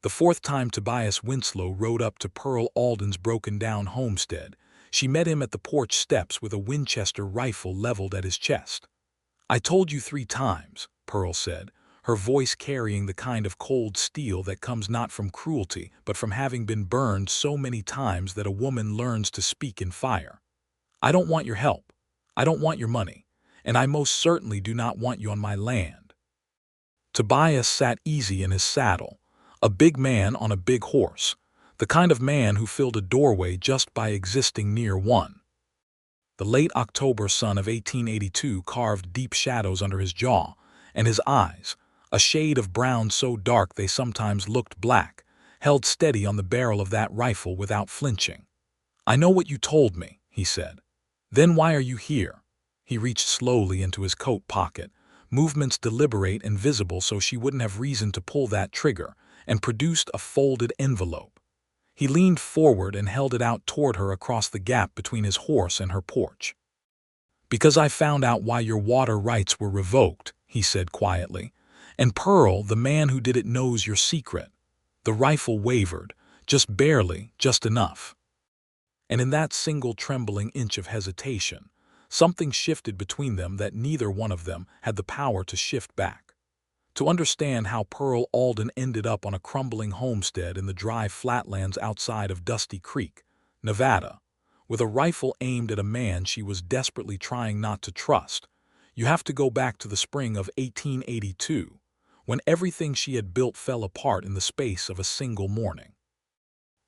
The fourth time Tobias Winslow rode up to Pearl Alden's broken-down homestead, she met him at the porch steps with a Winchester rifle leveled at his chest. "I told you 3 times," Pearl said, her voice carrying the kind of cold steel that comes not from cruelty but from having been burned so many times that a woman learns to speak in fire. "I don't want your help. I don't want your money. And I most certainly do not want you on my land." Tobias sat easy in his saddle, a big man on a big horse, the kind of man who filled a doorway just by existing near one. The late October sun of 1882 carved deep shadows under his jaw, and his eyes, a shade of brown so dark they sometimes looked black, held steady on the barrel of that rifle without flinching. "I know what you told me," he said. "Then why are you here?" He reached slowly into his coat pocket, movements deliberate and visible so she wouldn't have reason to pull that trigger, and produced a folded envelope. He leaned forward and held it out toward her across the gap between his horse and her porch. "Because I found out why your water rights were revoked," he said quietly. "And Pearl, the man who did it, knows your secret." The rifle wavered, just barely, just enough. And in that single trembling inch of hesitation, something shifted between them that neither one of them had the power to shift back. To understand how Pearl Alden ended up on a crumbling homestead in the dry flatlands outside of Dusty Creek, Nevada, with a rifle aimed at a man she was desperately trying not to trust, you have to go back to the spring of 1882, when everything she had built fell apart in the space of a single morning.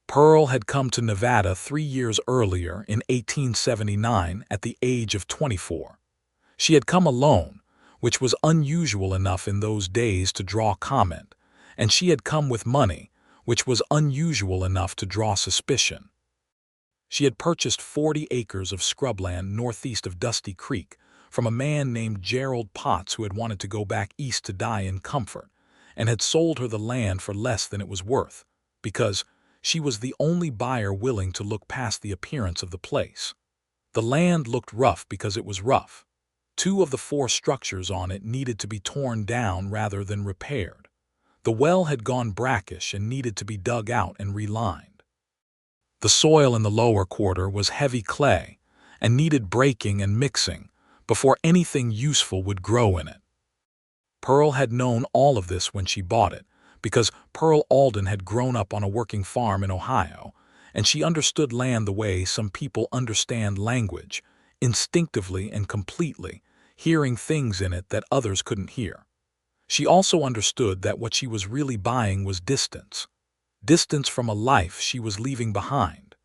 Pearl had come to Nevada 3 years earlier in 1879 at the age of 24. She had come alone, which was unusual enough in those days to draw comment, and she had come with money, which was unusual enough to draw suspicion. She had purchased 40 acres of scrubland northeast of Dusty Creek from a man named Gerald Potts who had wanted to go back east to die in comfort, and had sold her the land for less than it was worth, because she was the only buyer willing to look past the appearance of the place. The land looked rough because it was rough. 2 of the 4 structures on it needed to be torn down rather than repaired. The well had gone brackish and needed to be dug out and relined. The soil in the lower quarter was heavy clay and needed breaking and mixing before anything useful would grow in it. Pearl had known all of this when she bought it, because Pearl Alden had grown up on a working farm in Ohio, and she understood land the way some people understand language, instinctively and completely, hearing things in it that others couldn't hear. She also understood that what she was really buying was distance. Distance from a life she was leaving behind.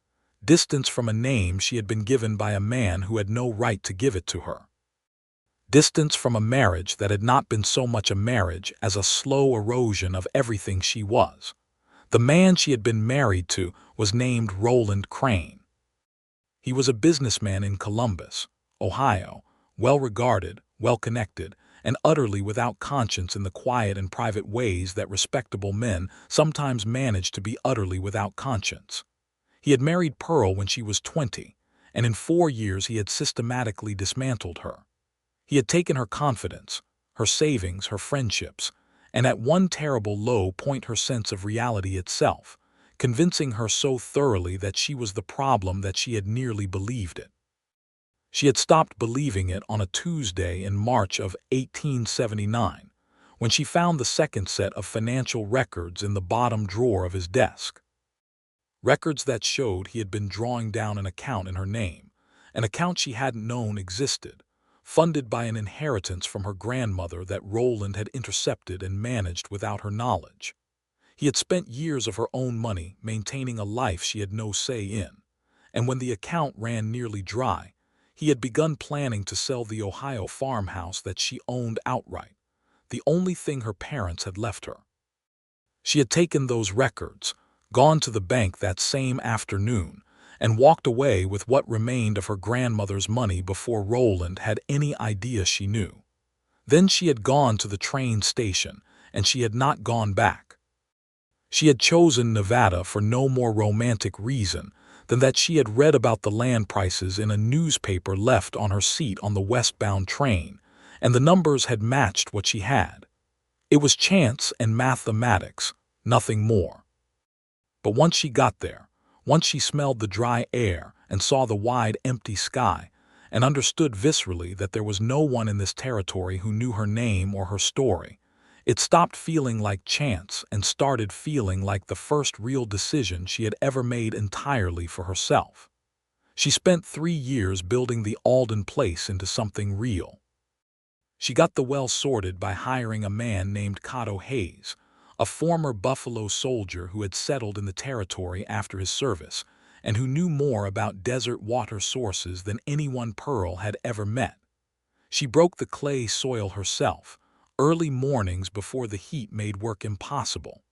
Distance from a name she had been given by a man who had no right to give it to her. Distance from a marriage that had not been so much a marriage as a slow erosion of everything she was. The man she had been married to was named Roland Crane. He was a businessman in Columbus, Ohio, well-regarded, well-connected, and utterly without conscience in the quiet and private ways that respectable men sometimes manage to be utterly without conscience. He had married Pearl when she was 20, and in 4 years he had systematically dismantled her. He had taken her confidence, her savings, her friendships, and at one terrible low point her sense of reality itself, convincing her so thoroughly that she was the problem that she had nearly believed it. She had stopped believing it on a Tuesday in March of 1879, when she found the second set of financial records in the bottom drawer of his desk. Records that showed he had been drawing down an account in her name, an account she hadn't known existed, funded by an inheritance from her grandmother that Roland had intercepted and managed without her knowledge. He had spent years of her own money maintaining a life she had no say in, and when the account ran nearly dry, he had begun planning to sell the Ohio farmhouse that she owned outright, the only thing her parents had left her. She had taken those records, gone to the bank that same afternoon, and walked away with what remained of her grandmother's money before Roland had any idea she knew. Then she had gone to the train station, and she had not gone back. She had chosen Nevada for no more romantic reason than that she had read about the land prices in a newspaper left on her seat on the westbound train, and the numbers had matched what she had. It was chance and mathematics, nothing more. But once she got there, once she smelled the dry air and saw the wide, empty sky, and understood viscerally that there was no one in this territory who knew her name or her story, it stopped feeling like chance and started feeling like the first real decision she had ever made entirely for herself. She spent 3 years building the Alden place into something real. She got the well sorted by hiring a man named Cotto Hayes, a former Buffalo soldier who had settled in the territory after his service and who knew more about desert water sources than anyone Pearl had ever met. She broke the clay soil herself, early mornings before the heat made work impossible.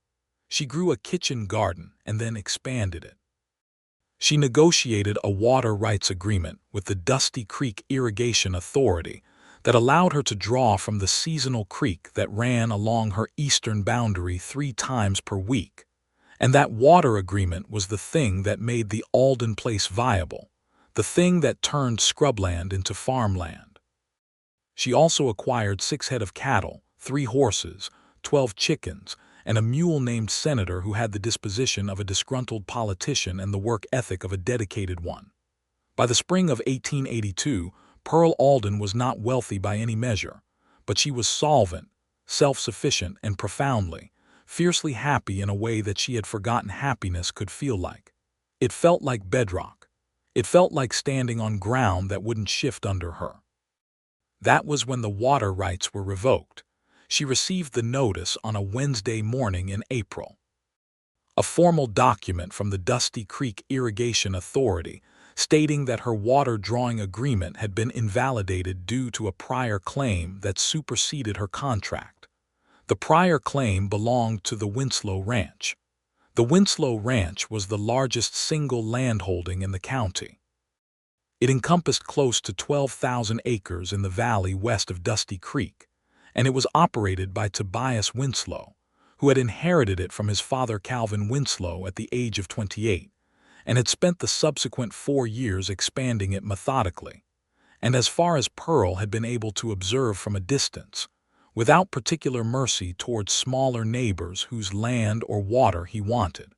She grew a kitchen garden and then expanded it. She negotiated a water rights agreement with the Dusty Creek Irrigation Authority that allowed her to draw from the seasonal creek that ran along her eastern boundary 3 times per week. And that water agreement was the thing that made the Alden place viable, the thing that turned scrubland into farmland. She also acquired 6 head of cattle, 3 horses, 12 chickens, and a mule named Senator who had the disposition of a disgruntled politician and the work ethic of a dedicated one. By the spring of 1882, Pearl Alden was not wealthy by any measure, but she was solvent, self-sufficient, and profoundly, fiercely happy in a way that she had forgotten happiness could feel like. It felt like bedrock. It felt like standing on ground that wouldn't shift under her. That was when the water rights were revoked. She received the notice on a Wednesday morning in April. A formal document from the Dusty Creek Irrigation Authority stating that her water drawing agreement had been invalidated due to a prior claim that superseded her contract. The prior claim belonged to the Winslow Ranch. The Winslow Ranch was the largest single landholding in the county. It encompassed close to 12,000 acres in the valley west of Dusty Creek, and it was operated by Tobias Winslow, who had inherited it from his father Calvin Winslow at the age of 28, and had spent the subsequent 4 years expanding it methodically, and as far as Pearl had been able to observe from a distance, without particular mercy towards smaller neighbors whose land or water he wanted.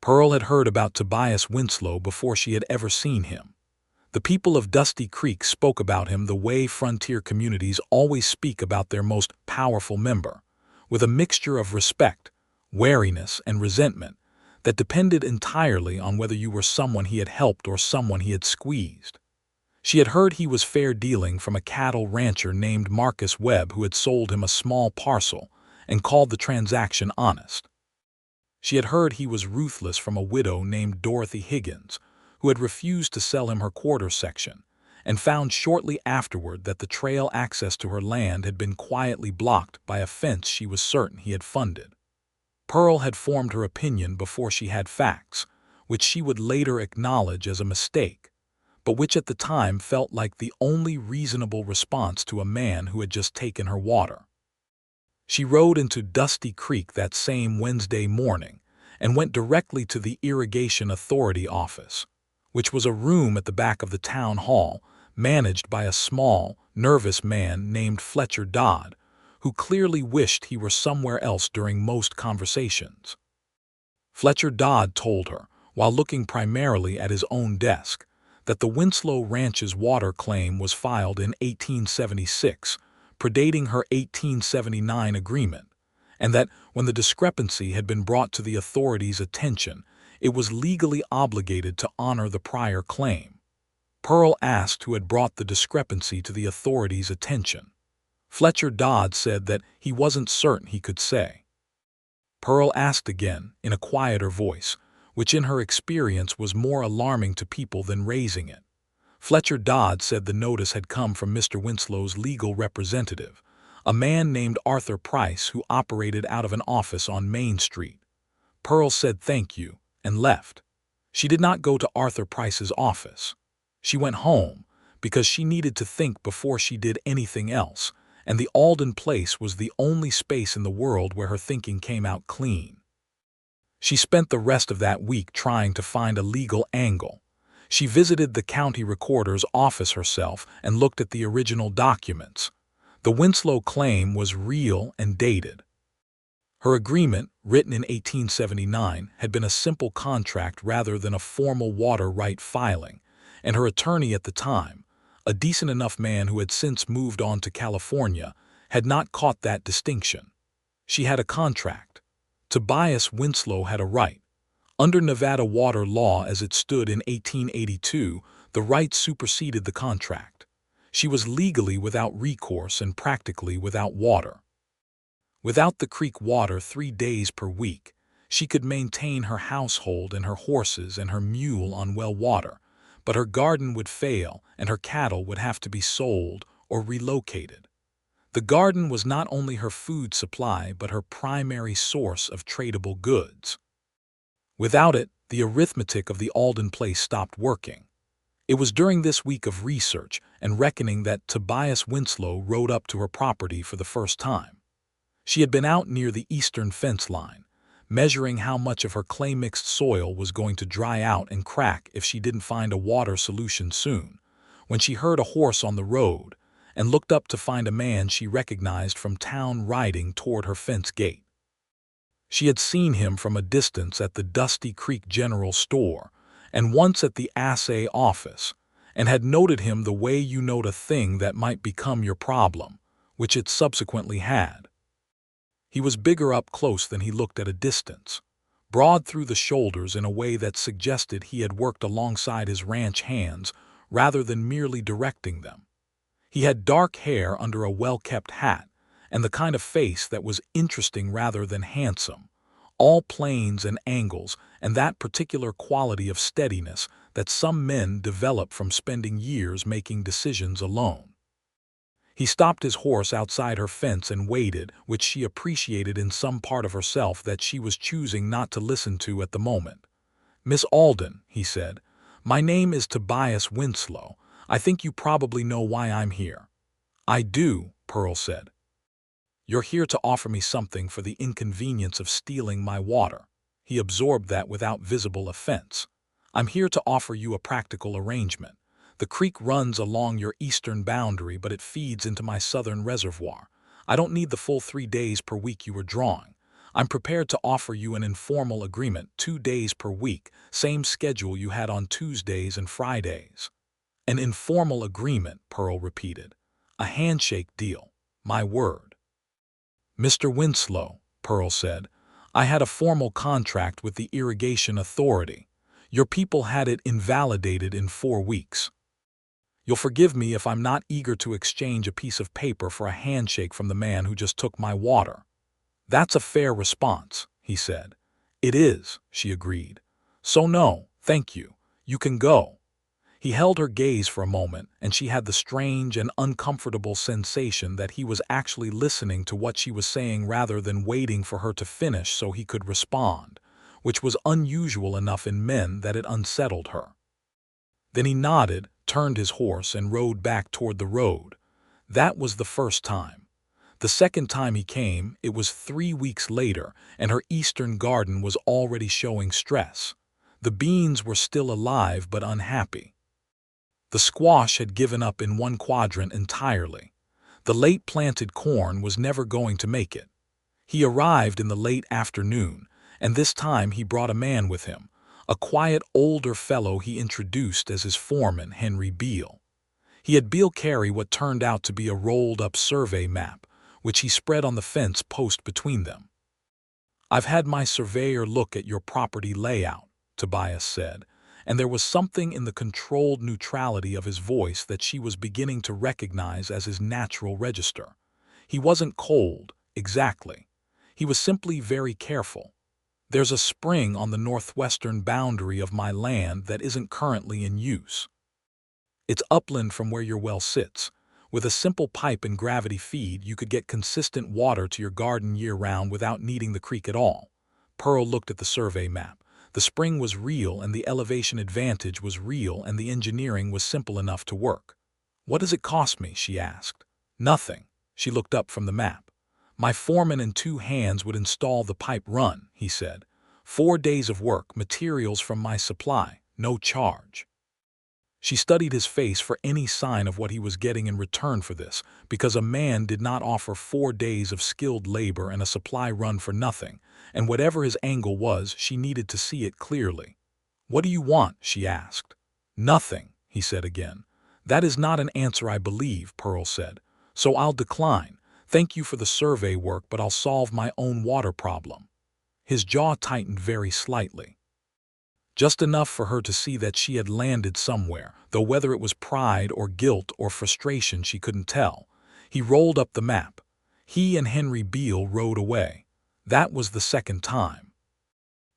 Pearl had heard about Tobias Winslow before she had ever seen him. The people of Dusty Creek spoke about him the way frontier communities always speak about their most powerful member, with a mixture of respect, wariness, and resentment that depended entirely on whether you were someone he had helped or someone he had squeezed. She had heard he was fair dealing from a cattle rancher named Marcus Webb who had sold him a small parcel and called the transaction honest. She had heard he was ruthless from a widow named Dorothy Higgins, who had refused to sell him her quarter section, and found shortly afterward that the trail access to her land had been quietly blocked by a fence she was certain he had funded. Pearl had formed her opinion before she had facts, which she would later acknowledge as a mistake, but which at the time felt like the only reasonable response to a man who had just taken her water. She rode into Dusty Creek that same Wednesday morning and went directly to the Irrigation Authority office, which was a room at the back of the town hall managed by a small, nervous man named Fletcher Dodd, who clearly wished he were somewhere else during most conversations. Fletcher Dodd told her, while looking primarily at his own desk, that the Winslow Ranch's water claim was filed in 1876, predating her 1879 agreement, and that when the discrepancy had been brought to the authorities' attention, it was legally obligated to honor the prior claim. Pearl asked who had brought the discrepancy to the authorities' attention. Fletcher Dodd said that he wasn't certain he could say. Pearl asked again, in a quieter voice, which in her experience was more alarming to people than raising it. Fletcher Dodd said the notice had come from Mr. Winslow's legal representative, a man named Arthur Price who operated out of an office on Main Street. Pearl said thank you and left. She did not go to Arthur Price's office. She went home because she needed to think before she did anything else, and the Alden place was the only space in the world where her thinking came out clean. She spent the rest of that week trying to find a legal angle. She visited the county recorder's office herself and looked at the original documents. The Winslow claim was real and dated. Her agreement, written in 1879, had been a simple contract rather than a formal water right filing, and her attorney at the time, a decent enough man who had since moved on to California, had not caught that distinction. She had a contract. Tobias Winslow had a right. Under Nevada water law as it stood in 1882, the right superseded the contract. She was legally without recourse and practically without water. Without the creek water 3 days per week, she could maintain her household and her horses and her mule on well water, but her garden would fail and her cattle would have to be sold or relocated. The garden was not only her food supply but her primary source of tradable goods. Without it, the arithmetic of the Alden place stopped working. It was during this week of research and reckoning that Tobias Winslow rode up to her property for the first time. She had been out near the eastern fence line, measuring how much of her clay-mixed soil was going to dry out and crack if she didn't find a water solution soon, when she heard a horse on the road and looked up to find a man she recognized from town riding toward her fence gate. She had seen him from a distance at the Dusty Creek General Store and once at the assay office, and had noted him the way you note a thing that might become your problem, which it subsequently had. He was bigger up close than he looked at a distance, broad through the shoulders in a way that suggested he had worked alongside his ranch hands rather than merely directing them. He had dark hair under a well-kept hat, and the kind of face that was interesting rather than handsome, all planes and angles and that particular quality of steadiness that some men develop from spending years making decisions alone. He stopped his horse outside her fence and waited, which she appreciated in some part of herself that she was choosing not to listen to at the moment. "Miss Alden," he said, "my name is Tobias Winslow. I think you probably know why I'm here." "I do," Pearl said. "You're here to offer me something for the inconvenience of stealing my water." He absorbed that without visible offense. "I'm here to offer you a practical arrangement. The creek runs along your eastern boundary, but it feeds into my southern reservoir. I don't need the full 3 days per week you were drawing. I'm prepared to offer you an informal agreement, 2 days per week, same schedule you had on Tuesdays and Fridays." "An informal agreement," Pearl repeated. "A handshake deal. My word." "Mr. Winslow," Pearl said, "I had a formal contract with the irrigation authority. Your people had it invalidated in 4 weeks. You'll forgive me if I'm not eager to exchange a piece of paper for a handshake from the man who just took my water." "That's a fair response," he said. "It is," she agreed. "So no, thank you. You can go." He held her gaze for a moment, and she had the strange and uncomfortable sensation that he was actually listening to what she was saying rather than waiting for her to finish so he could respond, which was unusual enough in men that it unsettled her. Then he nodded, turned his horse, and rode back toward the road. That was the first time. The second time he came, it was 3 weeks later, and her eastern garden was already showing stress. The beans were still alive but unhappy. The squash had given up in one quadrant entirely. The late-planted corn was never going to make it. He arrived in the late afternoon, and this time he brought a man with him, a quiet older fellow he introduced as his foreman, Henry Beale. He had Beale carry what turned out to be a rolled-up survey map, which he spread on the fence post between them. "I've had my surveyor look at your property layout," Tobias said, and there was something in the controlled neutrality of his voice that she was beginning to recognize as his natural register. He wasn't cold, exactly. He was simply very careful. "There's a spring on the northwestern boundary of my land that isn't currently in use. It's upland from where your well sits. With a simple pipe and gravity feed, you could get consistent water to your garden year-round without needing the creek at all." Pearl looked at the survey map. The spring was real and the elevation advantage was real and the engineering was simple enough to work. "What does it cost me?" she asked. "Nothing." She looked up from the map. "My foreman and 2 hands would install the pipe run," he said. 4 days of work, materials from my supply, no charge." She studied his face for any sign of what he was getting in return for this, because a man did not offer 4 days of skilled labor and a supply run for nothing, and whatever his angle was, she needed to see it clearly. "What do you want?" she asked. "Nothing," he said again. "That is not an answer I believe," Pearl said. "So I'll decline. Thank you for the survey work, but I'll solve my own water problem." His jaw tightened very slightly. Just enough for her to see that she had landed somewhere, though whether it was pride or guilt or frustration she couldn't tell. He rolled up the map. He and Henry Beale rode away. That was the second time.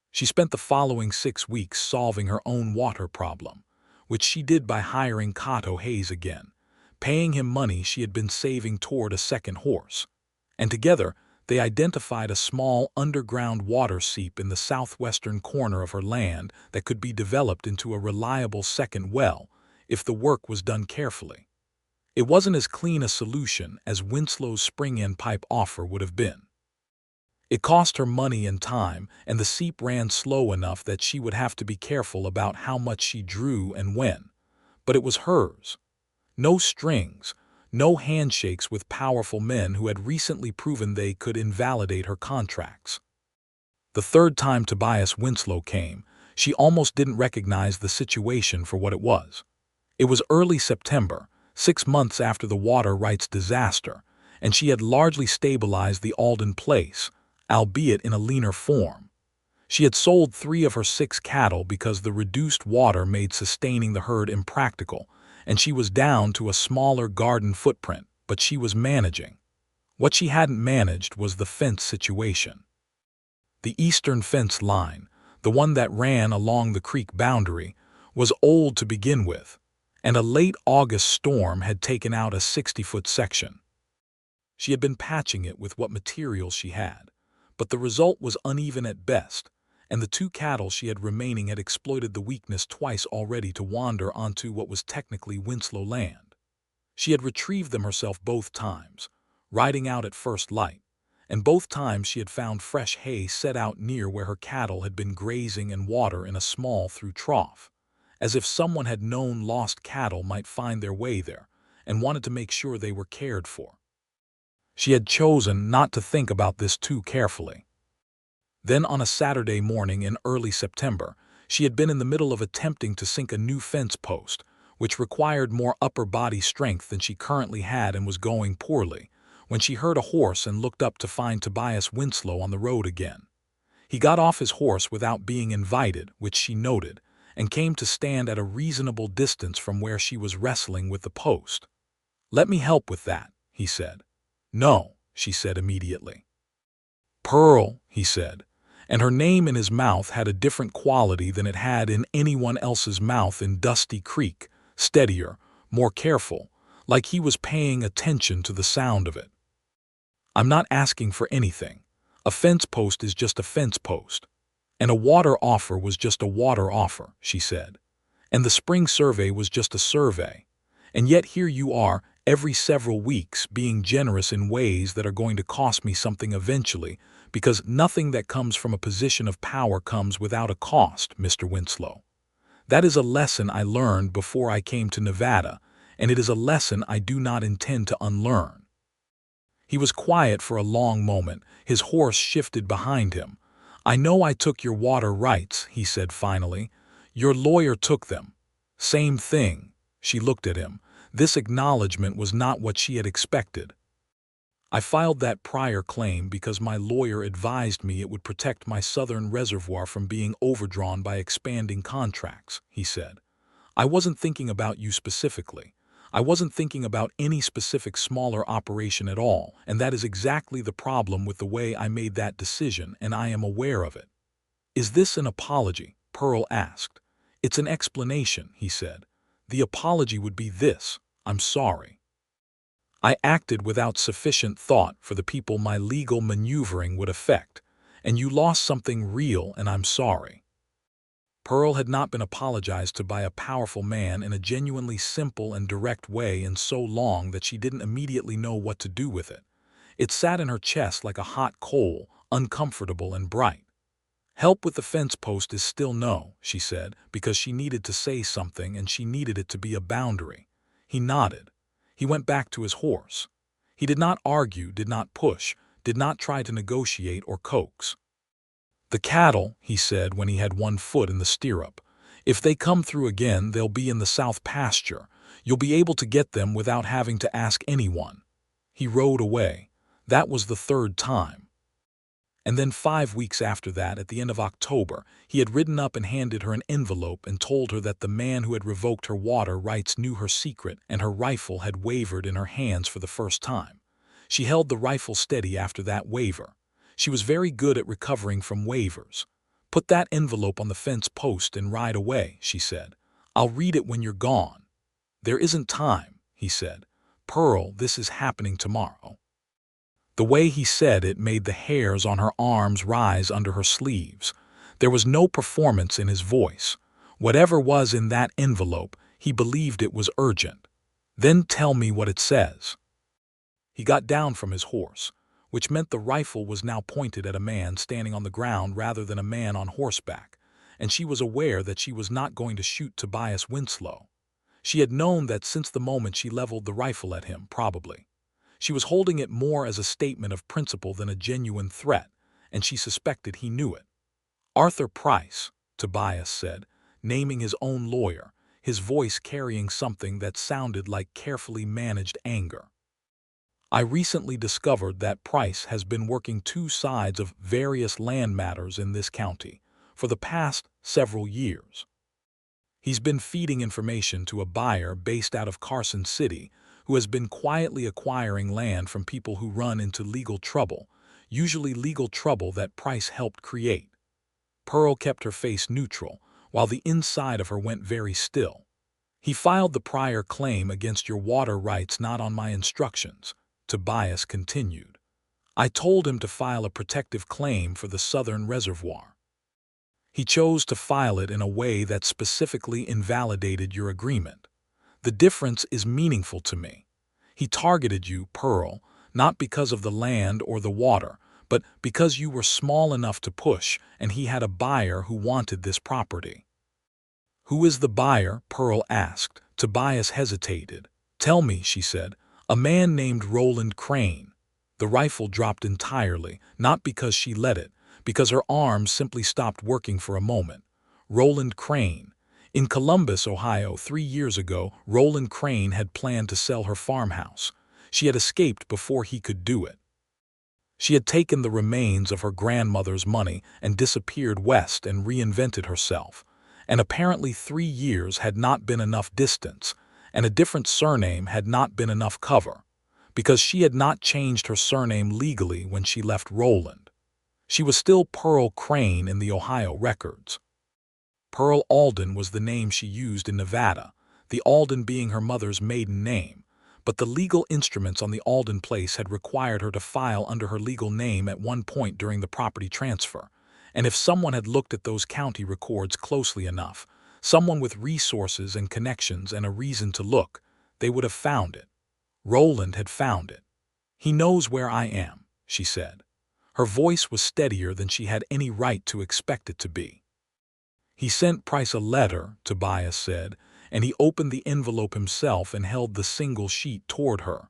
She spent the following 6 weeks solving her own water problem, which she did by hiring Cato Hayes again, paying him money she had been saving toward a second horse. And together, they identified a small underground water seep in the southwestern corner of her land that could be developed into a reliable second well if the work was done carefully. It wasn't as clean a solution as Winslow's spring-in pipe offer would have been. It cost her money and time, and the seep ran slow enough that she would have to be careful about how much she drew and when. But it was hers. No strings, no handshakes with powerful men who had recently proven they could invalidate her contracts. The third time Tobias Winslow came, she almost didn't recognize the situation for what it was. It was early September, 6 months after the water rights disaster, and she had largely stabilized the Alden place, albeit in a leaner form. She had sold 3 of her 6 cattle because the reduced water made sustaining the herd impractical, and she was down to a smaller garden footprint, but she was managing. What she hadn't managed was the fence situation. The eastern fence line, the one that ran along the creek boundary, was old to begin with, and a late August storm had taken out a 60-foot section. She had been patching it with what materials she had, but the result was uneven at best, and the 2 cattle she had remaining had exploited the weakness twice already to wander onto what was technically Winslow land. She had retrieved them herself both times, riding out at first light, and both times she had found fresh hay set out near where her cattle had been grazing and water in a small through trough, as if someone had known lost cattle might find their way there and wanted to make sure they were cared for. She had chosen not to think about this too carefully. Then on a Saturday morning in early September, she had been in the middle of attempting to sink a new fence post, which required more upper body strength than she currently had and was going poorly, when she heard a horse and looked up to find Tobias Winslow on the road again. He got off his horse without being invited, which she noted, and came to stand at a reasonable distance from where she was wrestling with the post. "Let me help with that," he said. "No," she said immediately. "Pearl," he said, and her name in his mouth had a different quality than it had in anyone else's mouth in Dusty Creek, steadier, more careful, like he was paying attention to the sound of it. "I'm not asking for anything. A fence post is just a fence post. And a water offer was just a water offer," she said. "And the spring survey was just a survey. And yet here you are, every several weeks, being generous in ways that are going to cost me something eventually, because nothing that comes from a position of power comes without a cost, Mr. Winslow. That is a lesson I learned before I came to Nevada, and it is a lesson I do not intend to unlearn." He was quiet for a long moment. His horse shifted behind him. "I know I took your water rights," he said finally. "Your lawyer took them." "Same thing." She looked at him. This acknowledgement was not what she had expected. "I filed that prior claim because my lawyer advised me it would protect my southern reservoir from being overdrawn by expanding contracts," he said. "I wasn't thinking about you specifically. I wasn't thinking about any specific smaller operation at all, and that is exactly the problem with the way I made that decision, and I am aware of it." "Is this an apology?" Pearl asked. "It's an explanation," he said. "The apology would be this: I'm sorry. I acted without sufficient thought for the people my legal maneuvering would affect, and you lost something real, and I'm sorry." Pearl had not been apologized to by a powerful man in a genuinely simple and direct way in so long that she didn't immediately know what to do with it. It sat in her chest like a hot coal, uncomfortable and bright. Help with the fence post is still no, she said, because she needed to say something and she needed it to be a boundary. He nodded. He went back to his horse. He did not argue, did not push, did not try to negotiate or coax. The cattle, he said when he had one foot in the stirrup, if they come through again, they'll be in the south pasture. You'll be able to get them without having to ask anyone. He rode away. That was the third time. And then 5 weeks after that, at the end of October, he had ridden up and handed her an envelope and told her that the man who had revoked her water rights knew her secret and her rifle had wavered in her hands for the first time. She held the rifle steady after that waver. She was very good at recovering from wavers. Put that envelope on the fence post and ride away, she said. I'll read it when you're gone. There isn't time, he said. Pearl, this is happening tomorrow. The way he said it made the hairs on her arms rise under her sleeves. There was no performance in his voice. Whatever was in that envelope, he believed it was urgent. Then tell me what it says. He got down from his horse, which meant the rifle was now pointed at a man standing on the ground rather than a man on horseback, and she was aware that she was not going to shoot Tobias Winslow. She had known that since the moment she leveled the rifle at him, probably. She was holding it more as a statement of principle than a genuine threat, and she suspected he knew it. Arthur Price, Tobias said, naming his own lawyer, his voice carrying something that sounded like carefully managed anger. I recently discovered that Price has been working two sides of various land matters in this county for the past several years. He's been feeding information to a buyer based out of Carson City who has been quietly acquiring land from people who run into legal trouble, usually legal trouble that Price helped create. Pearl kept her face neutral, while the inside of her went very still. He filed the prior claim against your water rights not on my instructions, Tobias continued. I told him to file a protective claim for the southern reservoir. He chose to file it in a way that specifically invalidated your agreement. The difference is meaningful to me. He targeted you, Pearl, not because of the land or the water, but because you were small enough to push and he had a buyer who wanted this property. Who is the buyer? Pearl asked. Tobias hesitated. Tell me, she said. A man named Roland Crane. The rifle dropped entirely, not because she let it, because her arms simply stopped working for a moment. Roland Crane. In Columbus, Ohio, 3 years ago, Roland Crane had planned to sell her farmhouse. She had escaped before he could do it. She had taken the remains of her grandmother's money and disappeared west and reinvented herself. And apparently 3 years had not been enough distance, and a different surname had not been enough cover, because she had not changed her surname legally when she left Roland. She was still Pearl Crane in the Ohio records. Pearl Alden was the name she used in Nevada, the Alden being her mother's maiden name, but the legal instruments on the Alden place had required her to file under her legal name at one point during the property transfer, and if someone had looked at those county records closely enough, someone with resources and connections and a reason to look, they would have found it. Roland had found it. He knows where I am, she said. Her voice was steadier than she had any right to expect it to be. He sent Price a letter, Tobias said, and he opened the envelope himself and held the single sheet toward her.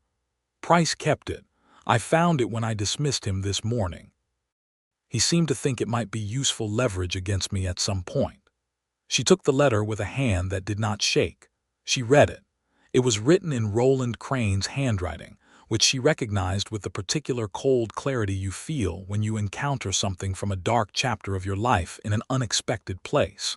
Price kept it. I found it when I dismissed him this morning. He seemed to think it might be useful leverage against me at some point. She took the letter with a hand that did not shake. She read it. It was written in Roland Crane's handwriting, which she recognized with the particular cold clarity you feel when you encounter something from a dark chapter of your life in an unexpected place.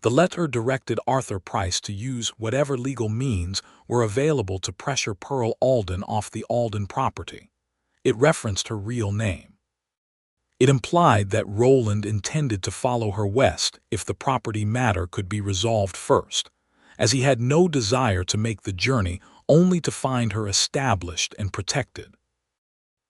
The letter directed Arthur Price to use whatever legal means were available to pressure Pearl Alden off the Alden property. It referenced her real name. It implied that Roland intended to follow her west if the property matter could be resolved first, as he had no desire to make the journey only to find her established and protected.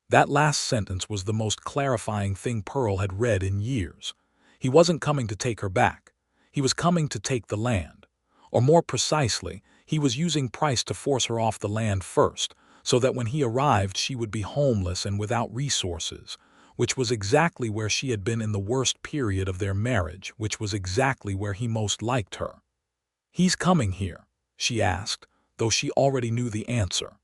That last sentence was the most clarifying thing Pearl had read in years. He wasn't coming to take her back. He was coming to take the land. Or more precisely, he was using Price to force her off the land first, so that when he arrived she would be homeless and without resources, which was exactly where she had been in the worst period of their marriage, which was exactly where he most liked her. "He's coming here?" she asked, though she already knew the answer.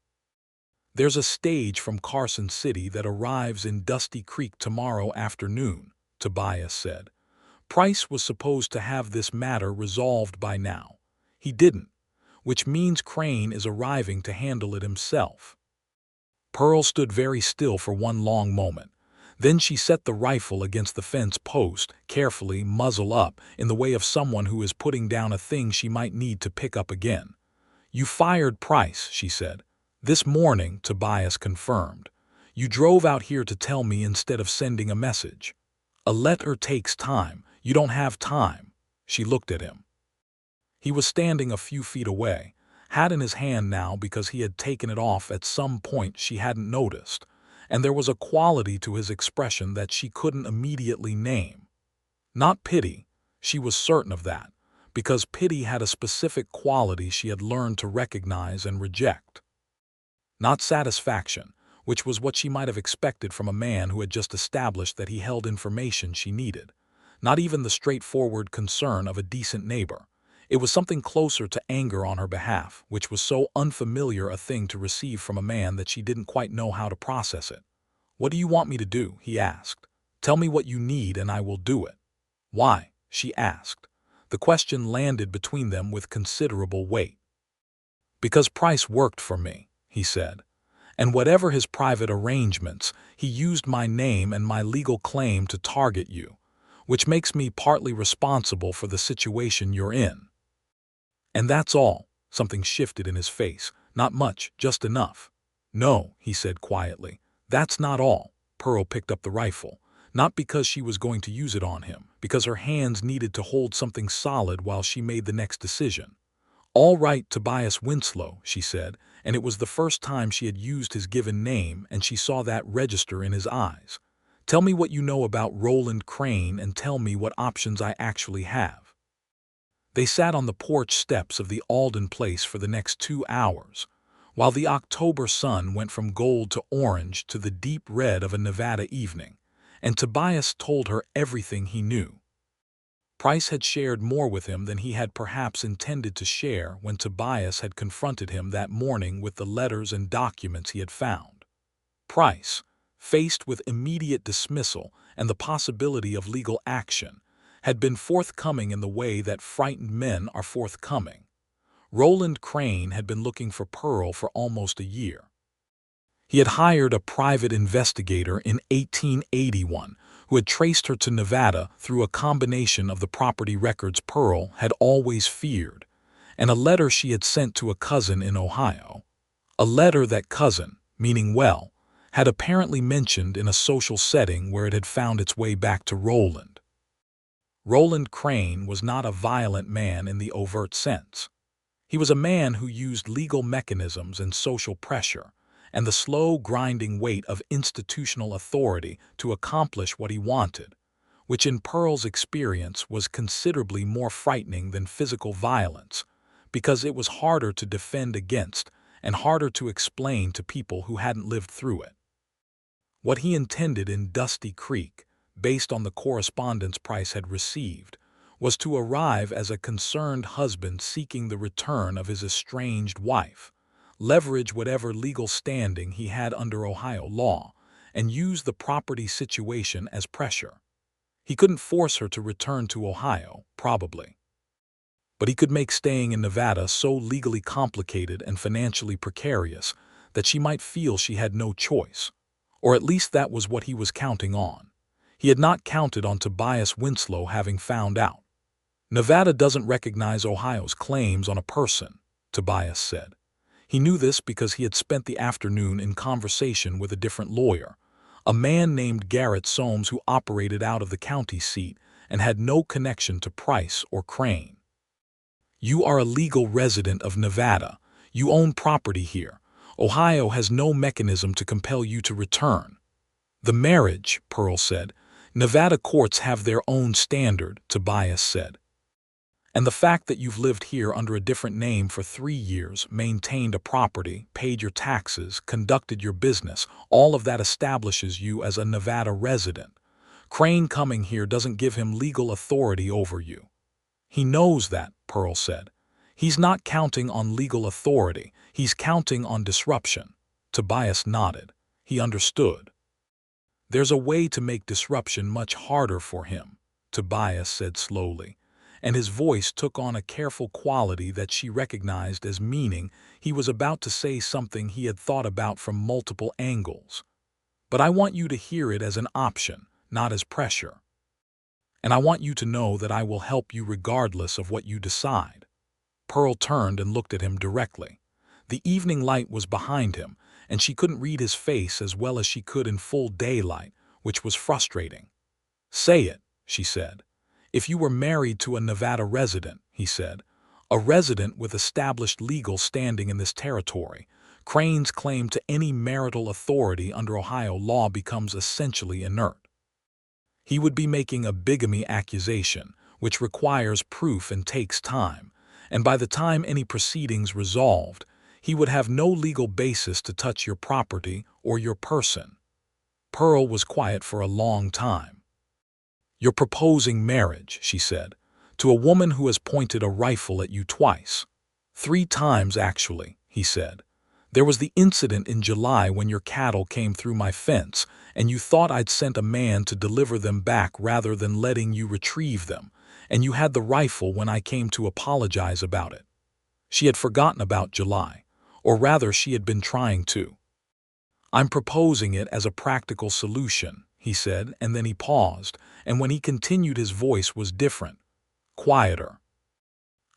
"There's a stage from Carson City that arrives in Dusty Creek tomorrow afternoon," Tobias said. Price was supposed to have this matter resolved by now. He didn't, which means Crane is arriving to handle it himself. Pearl stood very still for one long moment. Then she set the rifle against the fence post, carefully, muzzle up, in the way of someone who is putting down a thing she might need to pick up again. "You fired Price," she said. "This morning," Tobias confirmed. "You drove out here to tell me instead of sending a message. A letter takes time. You don't have time." She looked at him. He was standing a few feet away, hat in his hand now because he had taken it off at some point she hadn't noticed, and there was a quality to his expression that she couldn't immediately name. Not pity, she was certain of that, because pity had a specific quality she had learned to recognize and reject. Not satisfaction, which was what she might have expected from a man who had just established that he held information she needed. Not even the straightforward concern of a decent neighbor. It was something closer to anger on her behalf, which was so unfamiliar a thing to receive from a man that she didn't quite know how to process it. "What do you want me to do?" he asked. "Tell me what you need and I will do it." "Why?" she asked. The question landed between them with considerable weight. "Because Price worked for me," he said. "And whatever his private arrangements, he used my name and my legal claim to target you, which makes me partly responsible for the situation you're in. And that's all." Something shifted in his face. "Not much, just enough." "No," he said quietly. "That's not all." Pearl picked up the rifle, not because she was going to use it on him, because her hands needed to hold something solid while she made the next decision. "All right, Tobias Winslow," she said, and it was the first time she had used his given name, and she saw that register in his eyes. "Tell me what you know about Roland Crane and tell me what options I actually have." They sat on the porch steps of the Alden place for the next 2 hours, while the October sun went from gold to orange to the deep red of a Nevada evening, and Tobias told her everything he knew. Price had shared more with him than he had perhaps intended to share when Tobias had confronted him that morning with the letters and documents he had found. Price, faced with immediate dismissal and the possibility of legal action, had been forthcoming in the way that frightened men are forthcoming. Roland Crane had been looking for Pearl for almost a year. He had hired a private investigator in 1881 who had traced her to Nevada through a combination of the property records Pearl had always feared, and a letter she had sent to a cousin in Ohio. A letter that cousin, meaning well, had apparently mentioned in a social setting where it had found its way back to Roland. Roland Crane was not a violent man in the overt sense. He was a man who used legal mechanisms and social pressure, and the slow grinding weight of institutional authority to accomplish what he wanted, which in Pearl's experience was considerably more frightening than physical violence, because it was harder to defend against and harder to explain to people who hadn't lived through it. What he intended in Dusty Creek, based on the correspondence Price had received, was to arrive as a concerned husband seeking the return of his estranged wife, leverage whatever legal standing he had under Ohio law, and use the property situation as pressure. He couldn't force her to return to Ohio, probably. But he could make staying in Nevada so legally complicated and financially precarious that she might feel she had no choice, or at least that was what he was counting on. He had not counted on Tobias Winslow having found out. "Nevada doesn't recognize Ohio's claims on a person," Tobias said. He knew this because he had spent the afternoon in conversation with a different lawyer, a man named Garrett Soames who operated out of the county seat and had no connection to Price or Crane. "You are a legal resident of Nevada. You own property here. Ohio has no mechanism to compel you to return." "The marriage," Pearl said. "Nevada courts have their own standard," Tobias said. And the fact that you've lived here under a different name for 3 years, maintained a property, paid your taxes, conducted your business, all of that establishes you as a Nevada resident. Crane coming here doesn't give him legal authority over you. He knows that, Pearl said. He's not counting on legal authority, he's counting on disruption. Tobias nodded. He understood. There's a way to make disruption much harder for him, Tobias said slowly, and his voice took on a careful quality that she recognized as meaning he was about to say something he had thought about from multiple angles. But I want you to hear it as an option, not as pressure. And I want you to know that I will help you regardless of what you decide. Pearl turned and looked at him directly. The evening light was behind him, and she couldn't read his face as well as she could in full daylight, which was frustrating. Say it, she said. If you were married to a Nevada resident, he said, a resident with established legal standing in this territory, Crane's claim to any marital authority under Ohio law becomes essentially inert. He would be making a bigamy accusation, which requires proof and takes time, and by the time any proceedings resolved, he would have no legal basis to touch your property or your person. Pearl was quiet for a long time. You're proposing marriage, she said, to a woman who has pointed a rifle at you twice. 3 times, actually, he said. There was the incident in July when your cattle came through my fence, and you thought I'd sent a man to deliver them back rather than letting you retrieve them, and you had the rifle when I came to apologize about it. She had forgotten about July, or rather she had been trying to. I'm proposing it as a practical solution, he said, and then he paused, and when he continued his voice was different, quieter.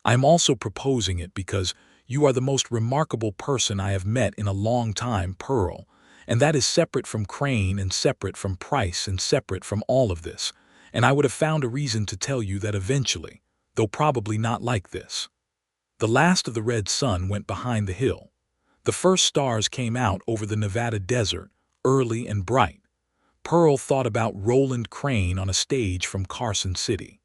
I'm also proposing it because you are the most remarkable person I have met in a long time, Pearl, and that is separate from Crane and separate from Price and separate from all of this, and I would have found a reason to tell you that eventually, though probably not like this. The last of the red sun went behind the hill. The first stars came out over the Nevada desert, early and bright. Pearl thought about Roland Crane on a stage from Carson City.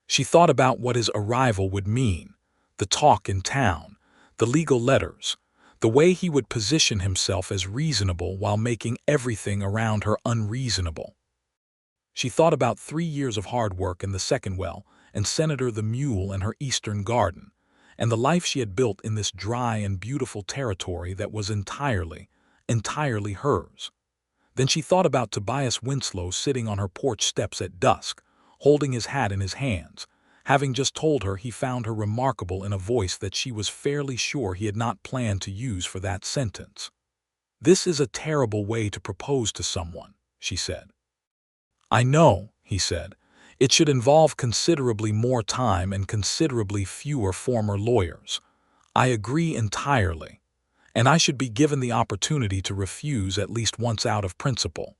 She thought about what his arrival would mean, the talk in town, the legal letters, the way he would position himself as reasonable while making everything around her unreasonable. She thought about 3 years of hard work in the second well, and Senator the Mule and her eastern garden, and the life she had built in this dry and beautiful territory that was entirely hers. Then she thought about Tobias Winslow sitting on her porch steps at dusk, holding his hat in his hands, having just told her he found her remarkable in a voice that she was fairly sure he had not planned to use for that sentence. This is a terrible way to propose to someone, she said. I know, he said. It should involve considerably more time and considerably fewer former lawyers. I agree entirely. And I should be given the opportunity to refuse at least once out of principle.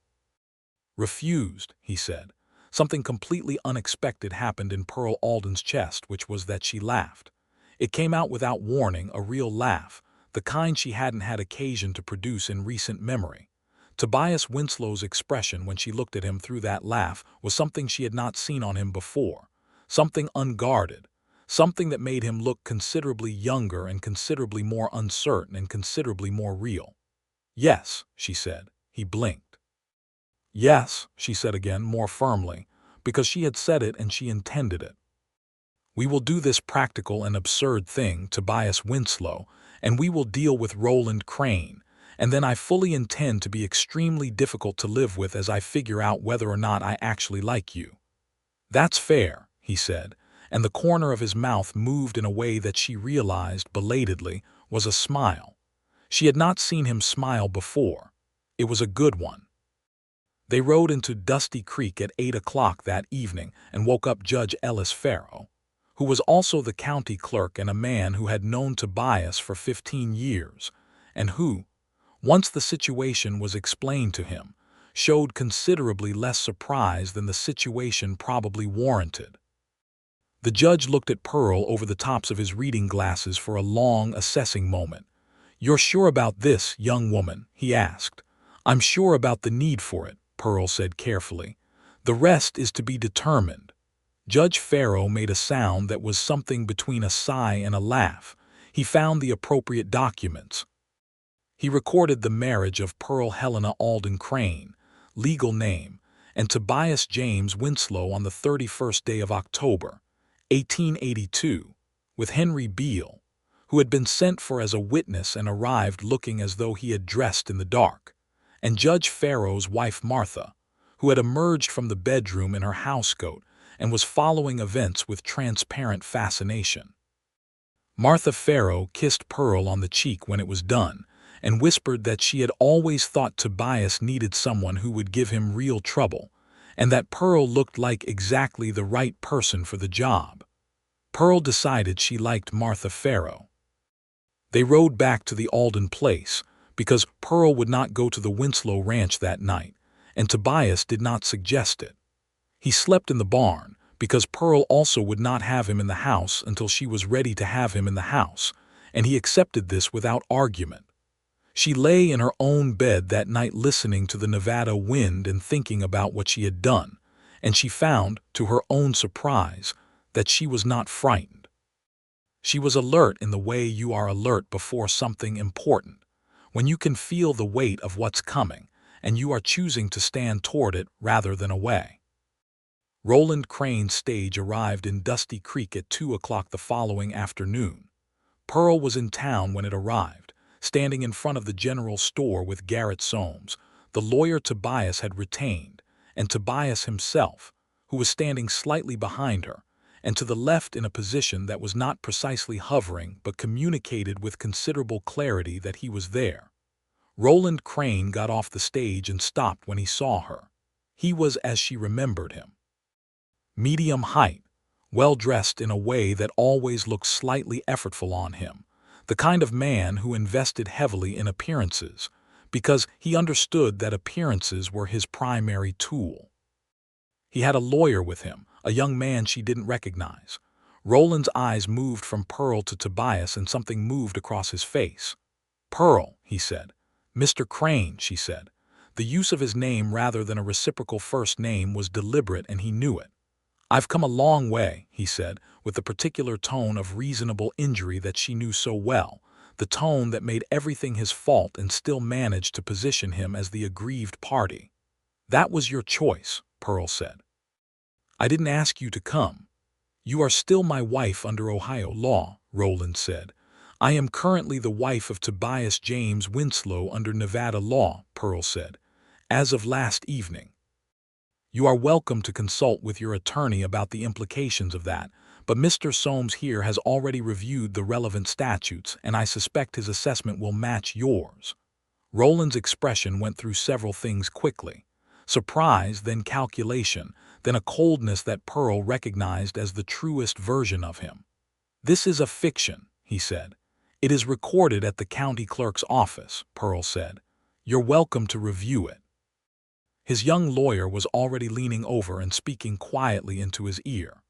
Refused, he said. Something completely unexpected happened in Pearl Alden's chest, which was that she laughed. It came out without warning, a real laugh, the kind she hadn't had occasion to produce in recent memory. Tobias Winslow's expression when she looked at him through that laugh was something she had not seen on him before, something unguarded, something that made him look considerably younger and considerably more uncertain and considerably more real. Yes, she said. He blinked. Yes, she said again, more firmly, because she had said it and she intended it. We will do this practical and absurd thing, Tobias Winslow, and we will deal with Roland Crane, and then I fully intend to be extremely difficult to live with as I figure out whether or not I actually like you. That's fair, he said, and the corner of his mouth moved in a way that she realized, belatedly, was a smile. She had not seen him smile before. It was a good one. They rode into Dusty Creek at 8 o'clock that evening and woke up Judge Ellis Farrow, who was also the county clerk and a man who had known Tobias for 15 years, and who, once the situation was explained to him, showed considerably less surprise than the situation probably warranted. The judge looked at Pearl over the tops of his reading glasses for a long, assessing moment. "You're sure about this, young woman?" he asked. "I'm sure about the need for it," Pearl said carefully. "The rest is to be determined." Judge Farrow made a sound that was something between a sigh and a laugh. He found the appropriate documents. He recorded the marriage of Pearl Helena Alden Crane, legal name, and Tobias James Winslow on the 31st day of October, 1882, with Henry Beale, who had been sent for as a witness and arrived looking as though he had dressed in the dark, and Judge Farrow's wife Martha, who had emerged from the bedroom in her housecoat and was following events with transparent fascination. Martha Farrow kissed Pearl on the cheek when it was done, and whispered that she had always thought Tobias needed someone who would give him real trouble, and that Pearl looked like exactly the right person for the job. Pearl decided she liked Martha Farrow. They rode back to the Alden place, because Pearl would not go to the Winslow ranch that night, and Tobias did not suggest it. He slept in the barn, because Pearl also would not have him in the house until she was ready to have him in the house, and he accepted this without argument. She lay in her own bed that night listening to the Nevada wind and thinking about what she had done, and she found, to her own surprise, that she was not frightened. She was alert in the way you are alert before something important, when you can feel the weight of what's coming, and you are choosing to stand toward it rather than away. Roland Crane's stage arrived in Dusty Creek at 2 o'clock the following afternoon. Pearl was in town when it arrived, standing in front of the general store with Garrett Soames, the lawyer Tobias had retained, and Tobias himself, who was standing slightly behind her, and to the left in a position that was not precisely hovering but communicated with considerable clarity that he was there. Roland Crane got off the stage and stopped when he saw her. He was as she remembered him. Medium height, well-dressed in a way that always looked slightly effortful on him, the kind of man who invested heavily in appearances, because he understood that appearances were his primary tool. He had a lawyer with him, a young man she didn't recognize. Roland's eyes moved from Pearl to Tobias and something moved across his face. "Pearl," he said. "Mr. Crane," she said. The use of his name rather than a reciprocal first name was deliberate and he knew it. "I've come a long way," he said, with the particular tone of reasonable injury that she knew so well, the tone that made everything his fault and still managed to position him as the aggrieved party. "That was your choice," Pearl said. "I didn't ask you to come." "You are still my wife under Ohio law," Roland said. "I am currently the wife of Tobias James Winslow under Nevada law," Pearl said, "as of last evening. You are welcome to consult with your attorney about the implications of that, but Mr. Soames here has already reviewed the relevant statutes, and I suspect his assessment will match yours." Roland's expression went through several things quickly: surprise, then calculation, then a coldness that Pearl recognized as the truest version of him. "This is a fiction," he said. "It is recorded at the county clerk's office," Pearl said. "You're welcome to review it." His young lawyer was already leaning over and speaking quietly into his ear.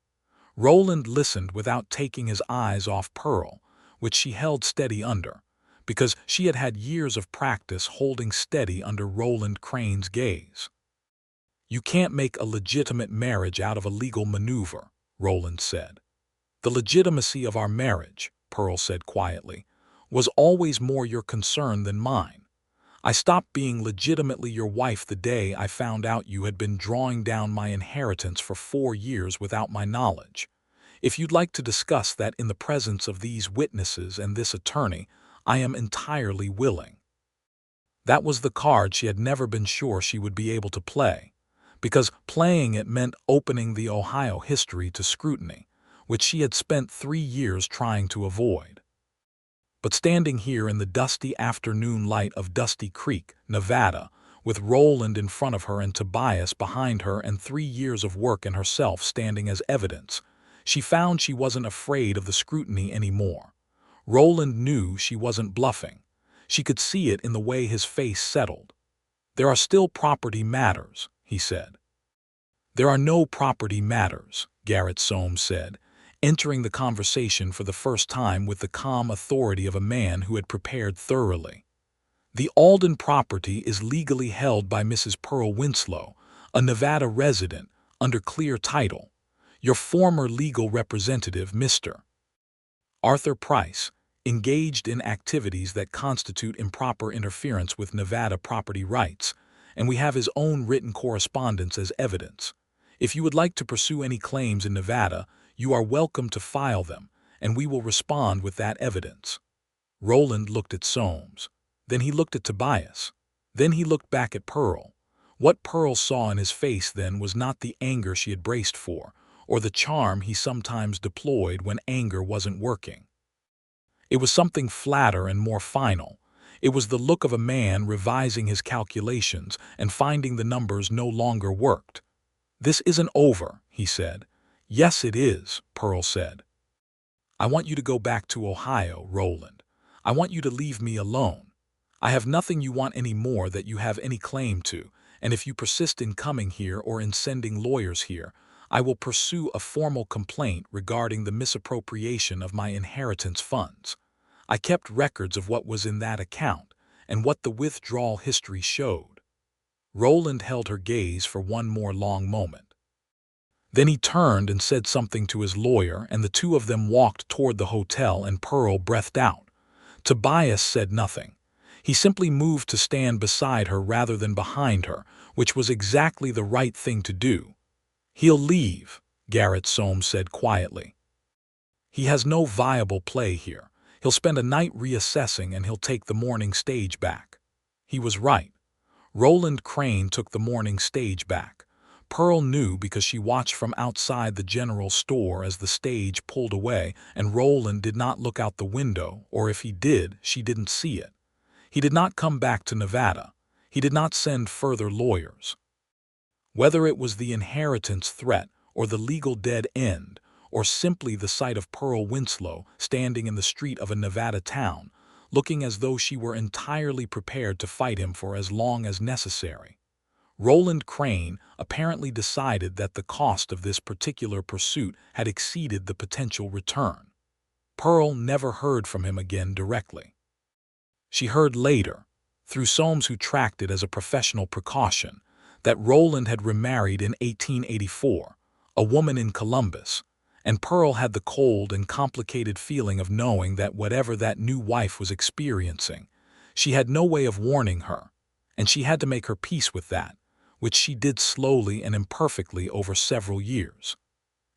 Roland listened without taking his eyes off Pearl, which she held steady under, because she had had years of practice holding steady under Roland Crane's gaze. "You can't make a legitimate marriage out of a legal maneuver," Roland said. "The legitimacy of our marriage," Pearl said quietly, "was always more your concern than mine. I stopped being legitimately your wife the day I found out you had been drawing down my inheritance for 4 years without my knowledge. If you'd like to discuss that in the presence of these witnesses and this attorney, I am entirely willing." That was the card she had never been sure she would be able to play, because playing it meant opening the Ohio history to scrutiny, which she had spent 3 years trying to avoid. But standing here in the dusty afternoon light of Dusty Creek, Nevada, with Roland in front of her and Tobias behind her and 3 years of work and herself standing as evidence, she found she wasn't afraid of the scrutiny anymore. Roland knew she wasn't bluffing. She could see it in the way his face settled. "There are still property matters," he said. "There are no property matters," Garrett Soames said, entering the conversation for the first time with the calm authority of a man who had prepared thoroughly. "The Alden property is legally held by Mrs. Pearl Winslow, a Nevada resident, under clear title. Your former legal representative, Mr. Arthur Price, engaged in activities that constitute improper interference with Nevada property rights, and we have his own written correspondence as evidence. If you would like to pursue any claims in Nevada, you are welcome to file them, and we will respond with that evidence." Roland looked at Soames. Then he looked at Tobias. Then he looked back at Pearl. What Pearl saw in his face then was not the anger she had braced for, or the charm he sometimes deployed when anger wasn't working. It was something flatter and more final. It was the look of a man revising his calculations and finding the numbers no longer worked. "This isn't over," he said. "Yes, it is," Pearl said. "I want you to go back to Ohio, Roland. I want you to leave me alone. I have nothing you want any more that you have any claim to, and if you persist in coming here or in sending lawyers here, I will pursue a formal complaint regarding the misappropriation of my inheritance funds. I kept records of what was in that account and what the withdrawal history showed." Roland held her gaze for one more long moment. Then he turned and said something to his lawyer, and the two of them walked toward the hotel, and Pearl breathed out. Tobias said nothing. He simply moved to stand beside her rather than behind her, which was exactly the right thing to do. "He'll leave," Garrett Soames said quietly. "He has no viable play here. He'll spend a night reassessing, and he'll take the morning stage back." He was right. Roland Crane took the morning stage back. Pearl knew because she watched from outside the general store as the stage pulled away, and Roland did not look out the window, or if he did, she didn't see it. He did not come back to Nevada. He did not send further lawyers. Whether it was the inheritance threat, or the legal dead end, or simply the sight of Pearl Winslow standing in the street of a Nevada town, looking as though she were entirely prepared to fight him for as long as necessary, Roland Crane apparently decided that the cost of this particular pursuit had exceeded the potential return. Pearl never heard from him again directly. She heard later, through Soames, who tracked it as a professional precaution, that Roland had remarried in 1884, a woman in Columbus, and Pearl had the cold and complicated feeling of knowing that whatever that new wife was experiencing, she had no way of warning her, and she had to make her peace with that, which she did slowly and imperfectly over several years.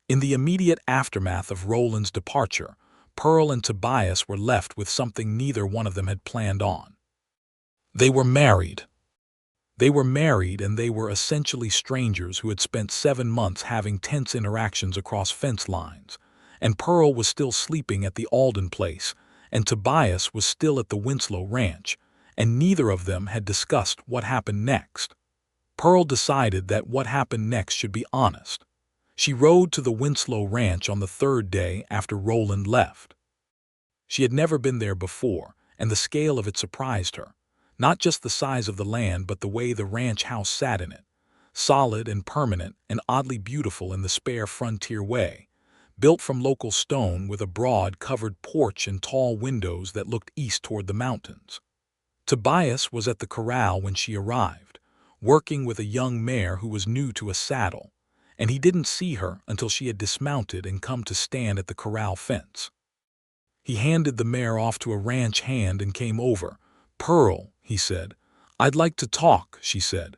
In the immediate aftermath of Roland's departure, Pearl and Tobias were left with something neither one of them had planned on. They were married. They were married, and they were essentially strangers who had spent 7 months having tense interactions across fence lines, and Pearl was still sleeping at the Alden place, and Tobias was still at the Winslow ranch, and neither of them had discussed what happened next. Pearl decided that what happened next should be honest. She rode to the Winslow ranch on the 3rd day after Roland left. She had never been there before, and the scale of it surprised her. Not just the size of the land, but the way the ranch house sat in it, solid and permanent and oddly beautiful in the spare frontier way, built from local stone with a broad covered porch and tall windows that looked east toward the mountains. Tobias was at the corral when she arrived, working with a young mare who was new to a saddle, and he didn't see her until she had dismounted and come to stand at the corral fence. He handed the mare off to a ranch hand and came over. "Pearl," he said. "I'd like to talk," she said.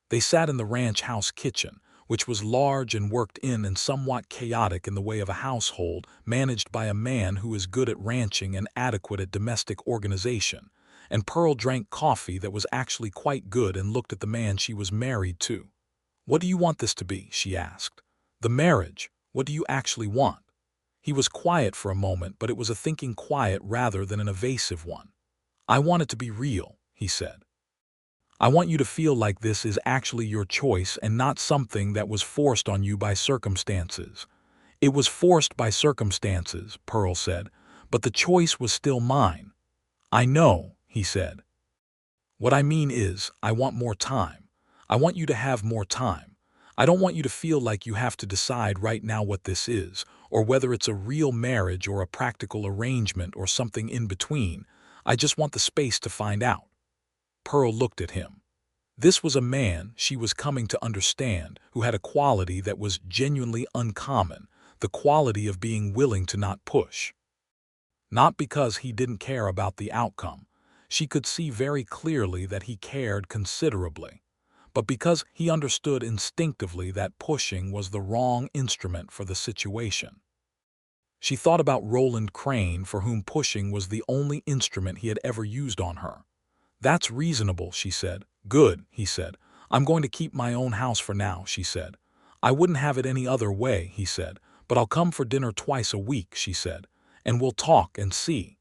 They sat in the ranch house kitchen, which was large and worked in and somewhat chaotic in the way of a household managed by a man who is good at ranching and adequate at domestic organization, and Pearl drank coffee that was actually quite good and looked at the man she was married to. "What do you want this to be?" she asked. "The marriage. What do you actually want?" He was quiet for a moment, but it was a thinking quiet rather than an evasive one. "I want it to be real," he said. "I want you to feel like this is actually your choice and not something that was forced on you by circumstances." "It was forced by circumstances," Pearl said, "but the choice was still mine." "I know," he said. "What I mean is, I want more time. I want you to have more time. I don't want you to feel like you have to decide right now what this is, or whether it's a real marriage or a practical arrangement or something in between. I just want the space to find out." Pearl looked at him. This was a man she was coming to understand who had a quality that was genuinely uncommon, the quality of being willing to not push. Not because he didn't care about the outcome. She could see very clearly that he cared considerably, but because he understood instinctively that pushing was the wrong instrument for the situation. She thought about Roland Crane, for whom pushing was the only instrument he had ever used on her. "That's reasonable," she said. "Good," he said. "I'm going to keep my own house for now," she said. "I wouldn't have it any other way," he said. "But I'll come for dinner twice a week," she said. "And we'll talk and see."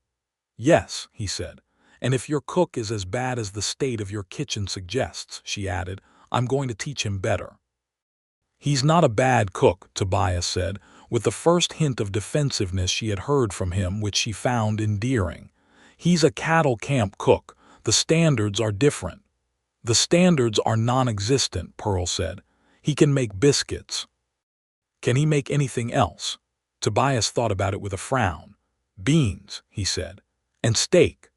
"Yes," he said. "And if your cook is as bad as the state of your kitchen suggests," she added, "I'm going to teach him better." "He's not a bad cook," Tobias said, with the first hint of defensiveness she had heard from him, which she found endearing. "He's a cattle camp cook. The standards are different." "The standards are non-existent," Pearl said. "He can make biscuits." "Can he make anything else?" Tobias thought about it with a frown. "Beans," he said. "And steak."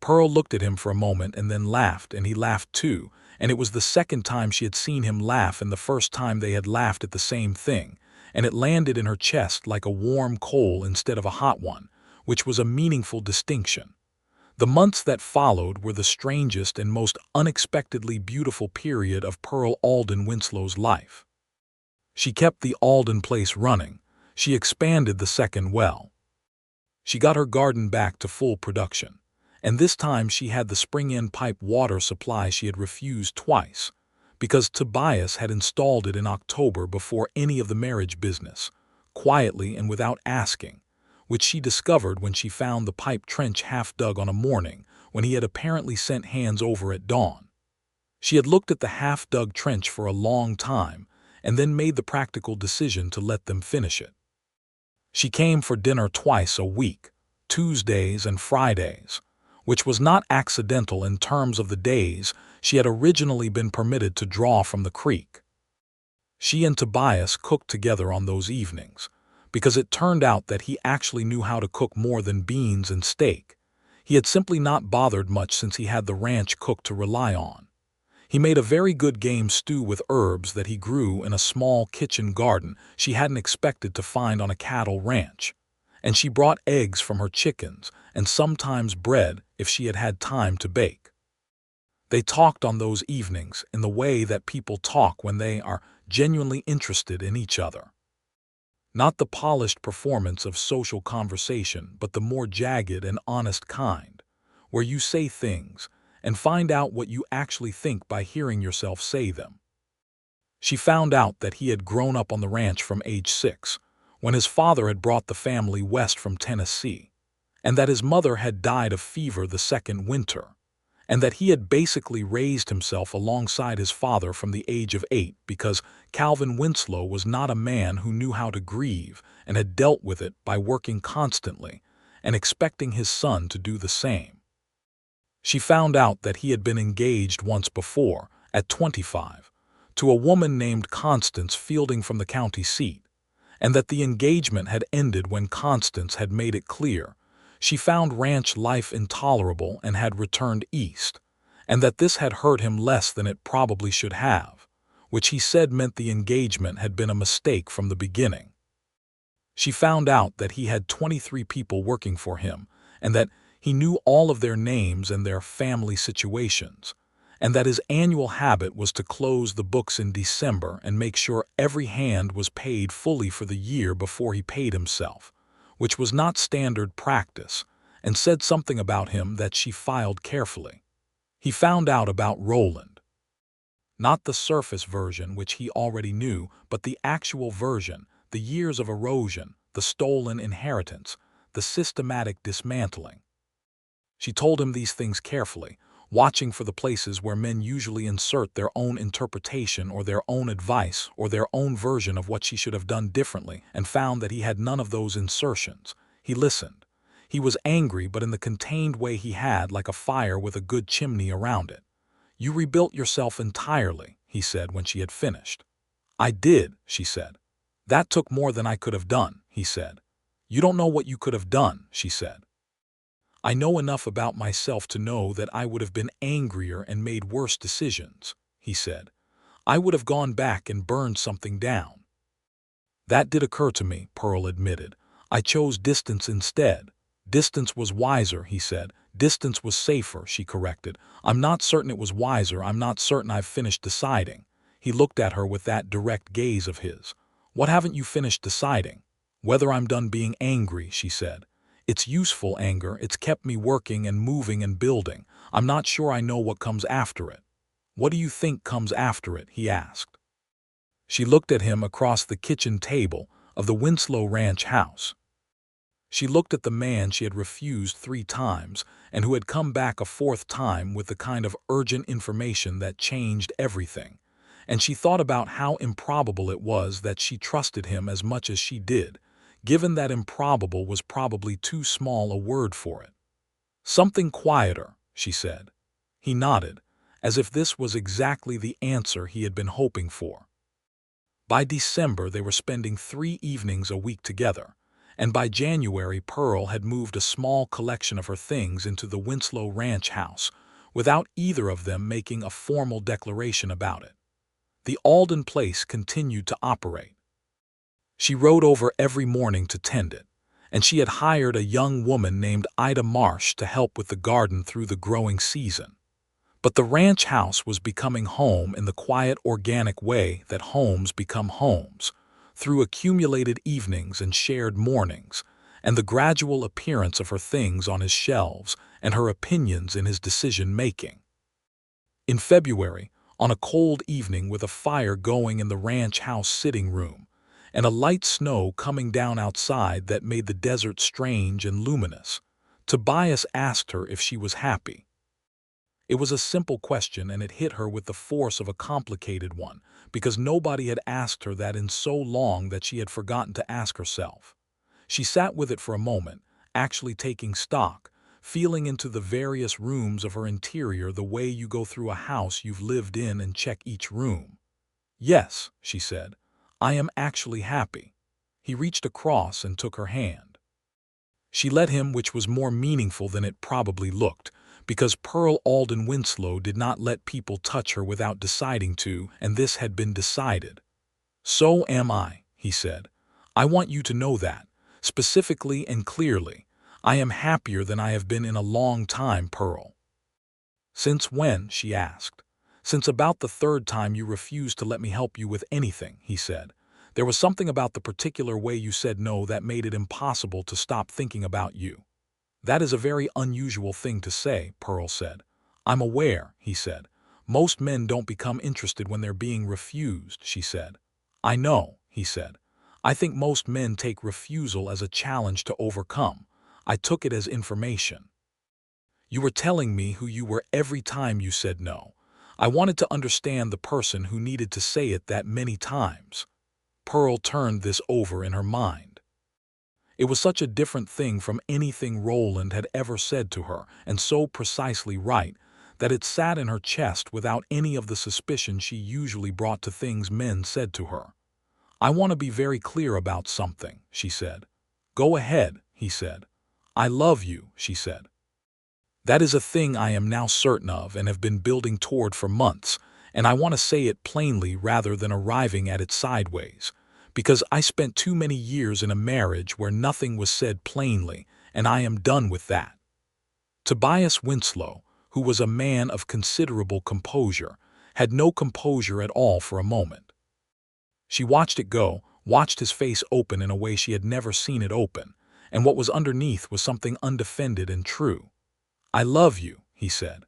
Pearl looked at him for a moment and then laughed, and he laughed too, and it was the second time she had seen him laugh and the first time they had laughed at the same thing, and it landed in her chest like a warm coal instead of a hot one, which was a meaningful distinction. The months that followed were the strangest and most unexpectedly beautiful period of Pearl Alden Winslow's life. She kept the Alden place running. She expanded the second well. She got her garden back to full production, and this time she had the spring-in pipe water supply she had refused twice, because Tobias had installed it in October before any of the marriage business, quietly and without asking, which she discovered when she found the pipe trench half dug on a morning when he had apparently sent hands over at dawn. She had looked at the half-dug trench for a long time and then made the practical decision to let them finish it. She came for dinner twice a week, Tuesdays and Fridays, which was not accidental in terms of the days she had originally been permitted to draw from the creek. She and Tobias cooked together on those evenings, because it turned out that he actually knew how to cook more than beans and steak. He had simply not bothered much since he had the ranch cook to rely on. He made a very good game stew with herbs that he grew in a small kitchen garden she hadn't expected to find on a cattle ranch, and she brought eggs from her chickens and sometimes bread if she had had time to bake. They talked on those evenings in the way that people talk when they are genuinely interested in each other. Not the polished performance of social conversation, but the more jagged and honest kind, where you say things and find out what you actually think by hearing yourself say them. She found out that he had grown up on the ranch from age 6, when his father had brought the family west from Tennessee, and that his mother had died of fever the second winter, and that he had basically raised himself alongside his father from the age of 8 because Calvin Winslow was not a man who knew how to grieve and had dealt with it by working constantly and expecting his son to do the same. She found out that he had been engaged once before, at 25, to a woman named Constance Fielding from the county seat, and that the engagement had ended when Constance had made it clear she found ranch life intolerable and had returned east, and that this had hurt him less than it probably should have, which he said meant the engagement had been a mistake from the beginning. She found out that he had 23 people working for him, and that he knew all of their names and their family situations, and that his annual habit was to close the books in December and make sure every hand was paid fully for the year before he paid himself, which was not standard practice, and said something about him that she filed carefully. He found out about Roland. Not the surface version, which he already knew, but the actual version, the years of erosion, the stolen inheritance, the systematic dismantling. She told him these things carefully, watching for the places where men usually insert their own interpretation or their own advice or their own version of what she should have done differently, and found that he had none of those insertions. He listened. He was angry, but in the contained way he had, like a fire with a good chimney around it. "You rebuilt yourself entirely," he said when she had finished. "I did," she said. "That took more than I could have done," he said. "You don't know what you could have done," she said. I know enough about myself to know that I would have been angrier and made worse decisions, he said. I would have gone back and burned something down. That did occur to me, Pearl admitted. I chose distance instead. Distance was wiser, he said. Distance was safer, she corrected. I'm not certain it was wiser. I'm not certain I've finished deciding. He looked at her with that direct gaze of his. What haven't you finished deciding? Whether I'm done being angry, she said. It's useful anger. It's kept me working and moving and building. I'm not sure I know what comes after it. What do you think comes after it? He asked. She looked at him across the kitchen table of the Winslow Ranch house. She looked at the man she had refused 3 times and who had come back a 4th time with the kind of urgent information that changed everything. And she thought about how improbable it was that she trusted him as much as she did, given that improbable was probably too small a word for it. Something quieter, she said. He nodded, as if this was exactly the answer he had been hoping for. By December, they were spending 3 evenings a week together, and by January, Pearl had moved a small collection of her things into the Winslow Ranch house, without either of them making a formal declaration about it. The Alden place continued to operate. She rode over every morning to tend it, and she had hired a young woman named Ida Marsh to help with the garden through the growing season. But the ranch house was becoming home in the quiet, organic way that homes become homes, through accumulated evenings and shared mornings, and the gradual appearance of her things on his shelves and her opinions in his decision-making. In February, on a cold evening with a fire going in the ranch house sitting room, and a light snow coming down outside that made the desert strange and luminous, Tobias asked her if she was happy. It was a simple question, and it hit her with the force of a complicated one, because nobody had asked her that in so long that she had forgotten to ask herself. She sat with it for a moment, actually taking stock, feeling into the various rooms of her interior the way you go through a house you've lived in and check each room. Yes, she said, I am actually happy. He reached across and took her hand. She let him, which was more meaningful than it probably looked, because Pearl Alden Winslow did not let people touch her without deciding to, and this had been decided. So am I, he said. I want you to know that, specifically and clearly. I am happier than I have been in a long time, Pearl. Since when? She asked. Since about the 3rd time you refused to let me help you with anything, he said. There was something about the particular way you said no that made it impossible to stop thinking about you. That is a very unusual thing to say, Pearl said. I'm aware, he said. Most men don't become interested when they're being refused, she said. I know, he said. I think most men take refusal as a challenge to overcome. I took it as information. You were telling me who you were every time you said no. I wanted to understand the person who needed to say it that many times. Pearl turned this over in her mind. It was such a different thing from anything Roland had ever said to her, and so precisely right, that it sat in her chest without any of the suspicion she usually brought to things men said to her. I want to be very clear about something, she said. Go ahead, he said. I love you, she said. That is a thing I am now certain of and have been building toward for months, and I want to say it plainly rather than arriving at it sideways, because I spent too many years in a marriage where nothing was said plainly, and I am done with that. Tobias Winslow, who was a man of considerable composure, had no composure at all for a moment. She watched it go, watched his face open in a way she had never seen it open, and what was underneath was something undefended and true. I love you, he said.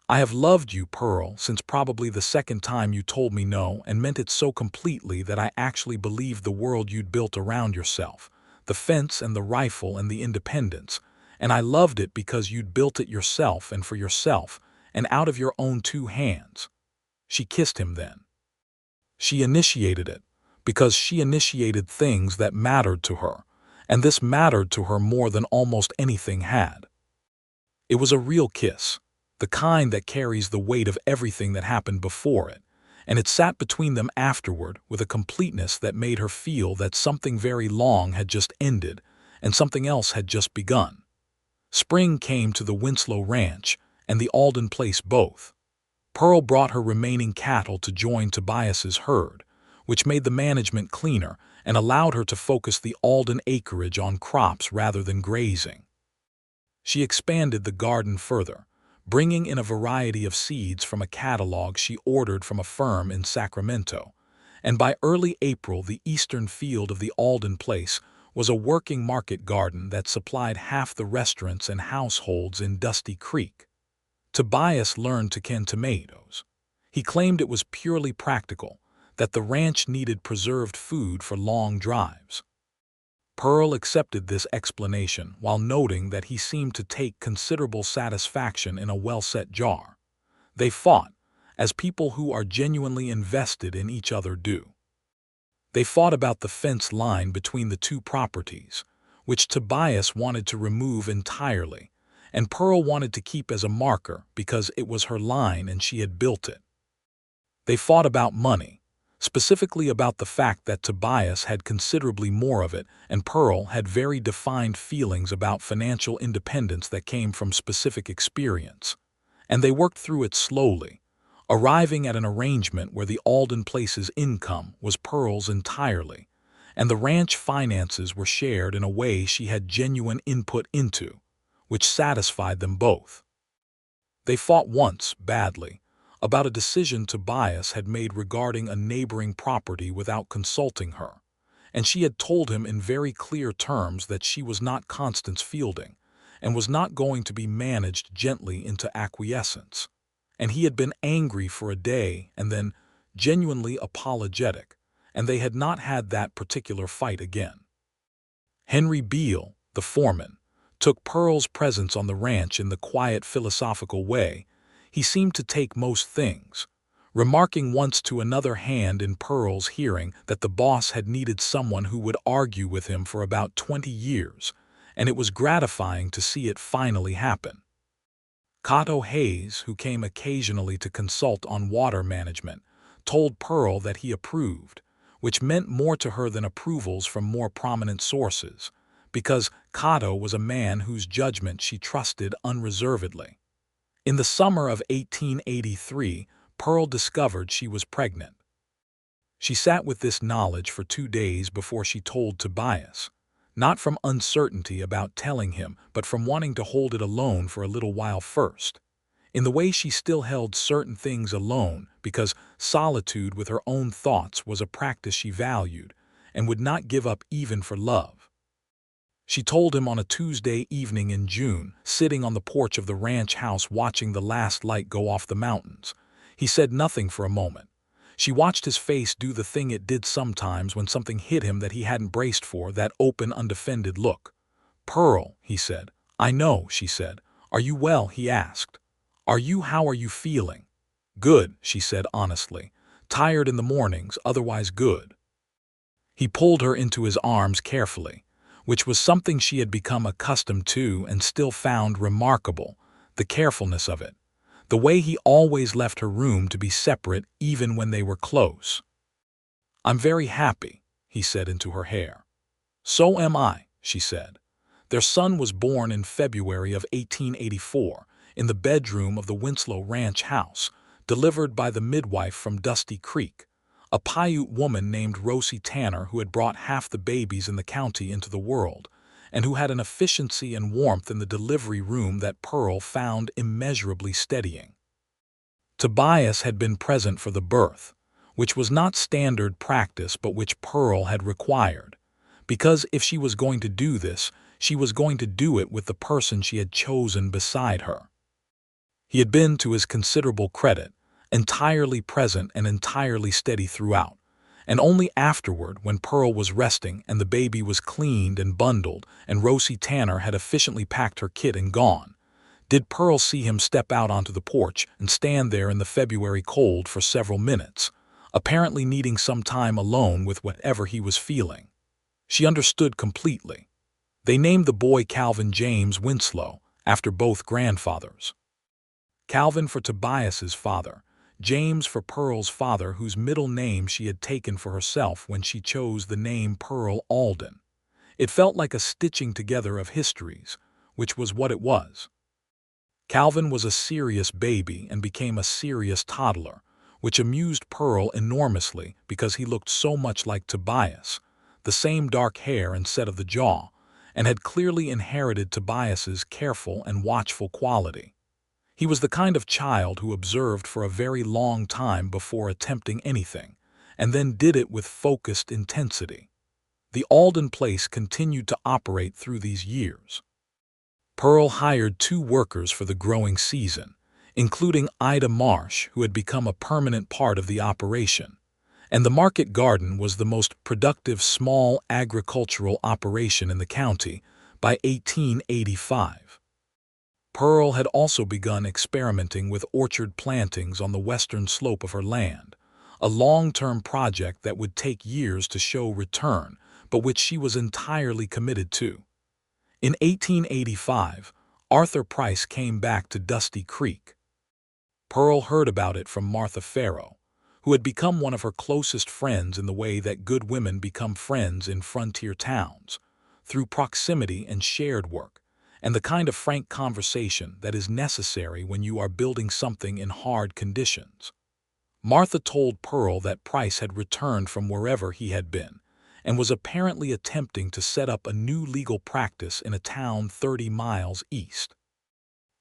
I have loved you, Pearl, since probably the 2nd time you told me no, and meant it so completely that I actually believed the world you'd built around yourself, the fence and the rifle and the independence, and I loved it because you'd built it yourself and for yourself, and out of your own 2 hands. She kissed him then. She initiated it, because she initiated things that mattered to her, and this mattered to her more than almost anything had. It was a real kiss, the kind that carries the weight of everything that happened before it, and it sat between them afterward with a completeness that made her feel that something very long had just ended and something else had just begun. Spring came to the Winslow Ranch and the Alden place both. Pearl brought her remaining cattle to join Tobias's herd, which made the management cleaner and allowed her to focus the Alden acreage on crops rather than grazing. She expanded the garden further, bringing in a variety of seeds from a catalog she ordered from a firm in Sacramento, and by early April the eastern field of the Alden place was a working market garden that supplied half the restaurants and households in Dusty Creek. Tobias learned to can tomatoes. He claimed it was purely practical, that the ranch needed preserved food for long drives. Pearl accepted this explanation while noting that he seemed to take considerable satisfaction in a well-set jar. They fought, as people who are genuinely invested in each other do. They fought about the fence line between the two properties, which Tobias wanted to remove entirely, and Pearl wanted to keep as a marker because it was her line and she had built it. They fought about money, specifically about the fact that Tobias had considerably more of it and Pearl had very defined feelings about financial independence that came from specific experience. And they worked through it slowly, arriving at an arrangement where the Alden place's income was Pearl's entirely, and the ranch finances were shared in a way she had genuine input into, which satisfied them both. They fought once, badly, about a decision Tobias had made regarding a neighboring property without consulting her, and she had told him in very clear terms that she was not Constance Fielding and was not going to be managed gently into acquiescence. And he had been angry for a day and then genuinely apologetic, and they had not had that particular fight again. Henry Beale, the foreman, took Pearl's presence on the ranch in the quiet philosophical way he seemed to take most things, remarking once to another hand in Pearl's hearing that the boss had needed someone who would argue with him for about 20 years, and it was gratifying to see it finally happen. Cato Hayes, who came occasionally to consult on water management, told Pearl that he approved, which meant more to her than approvals from more prominent sources, because Cato was a man whose judgment she trusted unreservedly. In the summer of 1883, Pearl discovered she was pregnant. She sat with this knowledge for 2 days before she told Tobias, not from uncertainty about telling him, but from wanting to hold it alone for a little while first, in the way she still held certain things alone because solitude with her own thoughts was a practice she valued and would not give up even for love. She told him on a Tuesday evening in June, sitting on the porch of the ranch house watching the last light go off the mountains. He said nothing for a moment. She watched his face do the thing it did sometimes when something hit him that he hadn't braced for, that open, undefended look. "Pearl," he said. "I know," she said. "Are you well?" he asked. How are you feeling?" "Good," she said honestly. "Tired in the mornings, otherwise good." He pulled her into his arms carefully, which was something she had become accustomed to and still found remarkable, the carefulness of it, the way he always left her room to be separate even when they were close. "I'm very happy," he said into her hair. "So am I," she said. Their son was born in February of 1884 in the bedroom of the Winslow Ranch house, delivered by the midwife from Dusty Creek, a Paiute woman named Rosie Tanner who had brought half the babies in the county into the world, and who had an efficiency and warmth in the delivery room that Pearl found immeasurably steadying. Tobias had been present for the birth, which was not standard practice but which Pearl had required, because if she was going to do this, she was going to do it with the person she had chosen beside her. He had been, to his considerable credit, entirely present and entirely steady throughout, and only afterward, when Pearl was resting and the baby was cleaned and bundled and Rosie Tanner had efficiently packed her kit and gone, did Pearl see him step out onto the porch and stand there in the February cold for several minutes, apparently needing some time alone with whatever he was feeling. She understood completely. They named the boy Calvin James Winslow, after both grandfathers. Calvin for Tobias's father, James for Pearl's father, whose middle name she had taken for herself when she chose the name Pearl Alden. It felt like a stitching together of histories, which was what it was. Calvin was a serious baby and became a serious toddler, which amused Pearl enormously because he looked so much like Tobias, the same dark hair instead of the jaw, and had clearly inherited Tobias's careful and watchful quality. He was the kind of child who observed for a very long time before attempting anything, and then did it with focused intensity. The Alden place continued to operate through these years. Pearl hired 2 workers for the growing season, including Ida Marsh, who had become a permanent part of the operation, and the market garden was the most productive small agricultural operation in the county by 1885. Pearl had also begun experimenting with orchard plantings on the western slope of her land, a long-term project that would take years to show return, but which she was entirely committed to. In 1885, Arthur Price came back to Dusty Creek. Pearl heard about it from Martha Farrow, who had become one of her closest friends in the way that good women become friends in frontier towns, through proximity and shared work, and the kind of frank conversation that is necessary when you are building something in hard conditions. Martha told Pearl that Price had returned from wherever he had been, and was apparently attempting to set up a new legal practice in a town 30 miles east.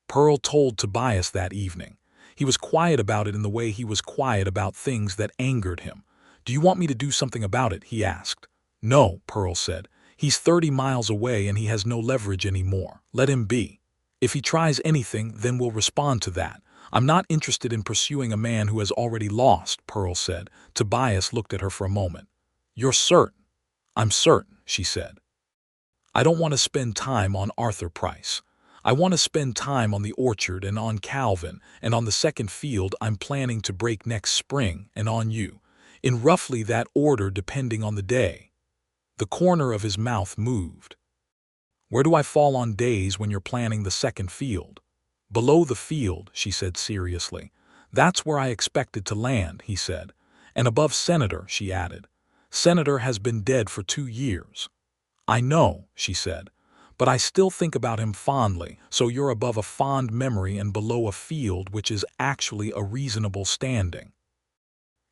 Pearl told Tobias that evening. He was quiet about it in the way he was quiet about things that angered him. "Do you want me to do something about it?" he asked. "No," Pearl said. "He's 30 miles away and he has no leverage anymore. Let him be. If he tries anything, then we'll respond to that. I'm not interested in pursuing a man who has already lost," Pearl said. Tobias looked at her for a moment. "You're certain?" "I'm certain," she said. "I don't want to spend time on Arthur Price. I want to spend time on the orchard and on Calvin and on the second field I'm planning to break next spring and on you, in roughly that order depending on the day." The corner of his mouth moved. "Where do I fall on days when you're planning the second field?" "Below the field," she said seriously. "That's where I expected to land," he said. "And above Senator," she added. "Senator has been dead for 2 years." "I know," she said, "but I still think about him fondly, so you're above a fond memory and below a field which is actually a reasonable standing."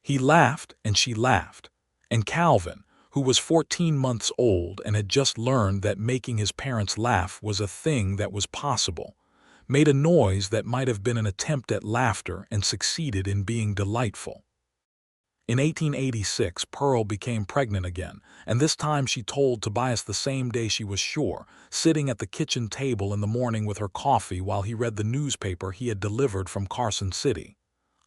He laughed and she laughed, and Calvin, who was 14 months old and had just learned that making his parents laugh was a thing that was possible, made a noise that might have been an attempt at laughter and succeeded in being delightful. In 1886, Pearl became pregnant again, and this time she told Tobias the same day she was sure, sitting at the kitchen table in the morning with her coffee while he read the newspaper he had delivered from Carson City.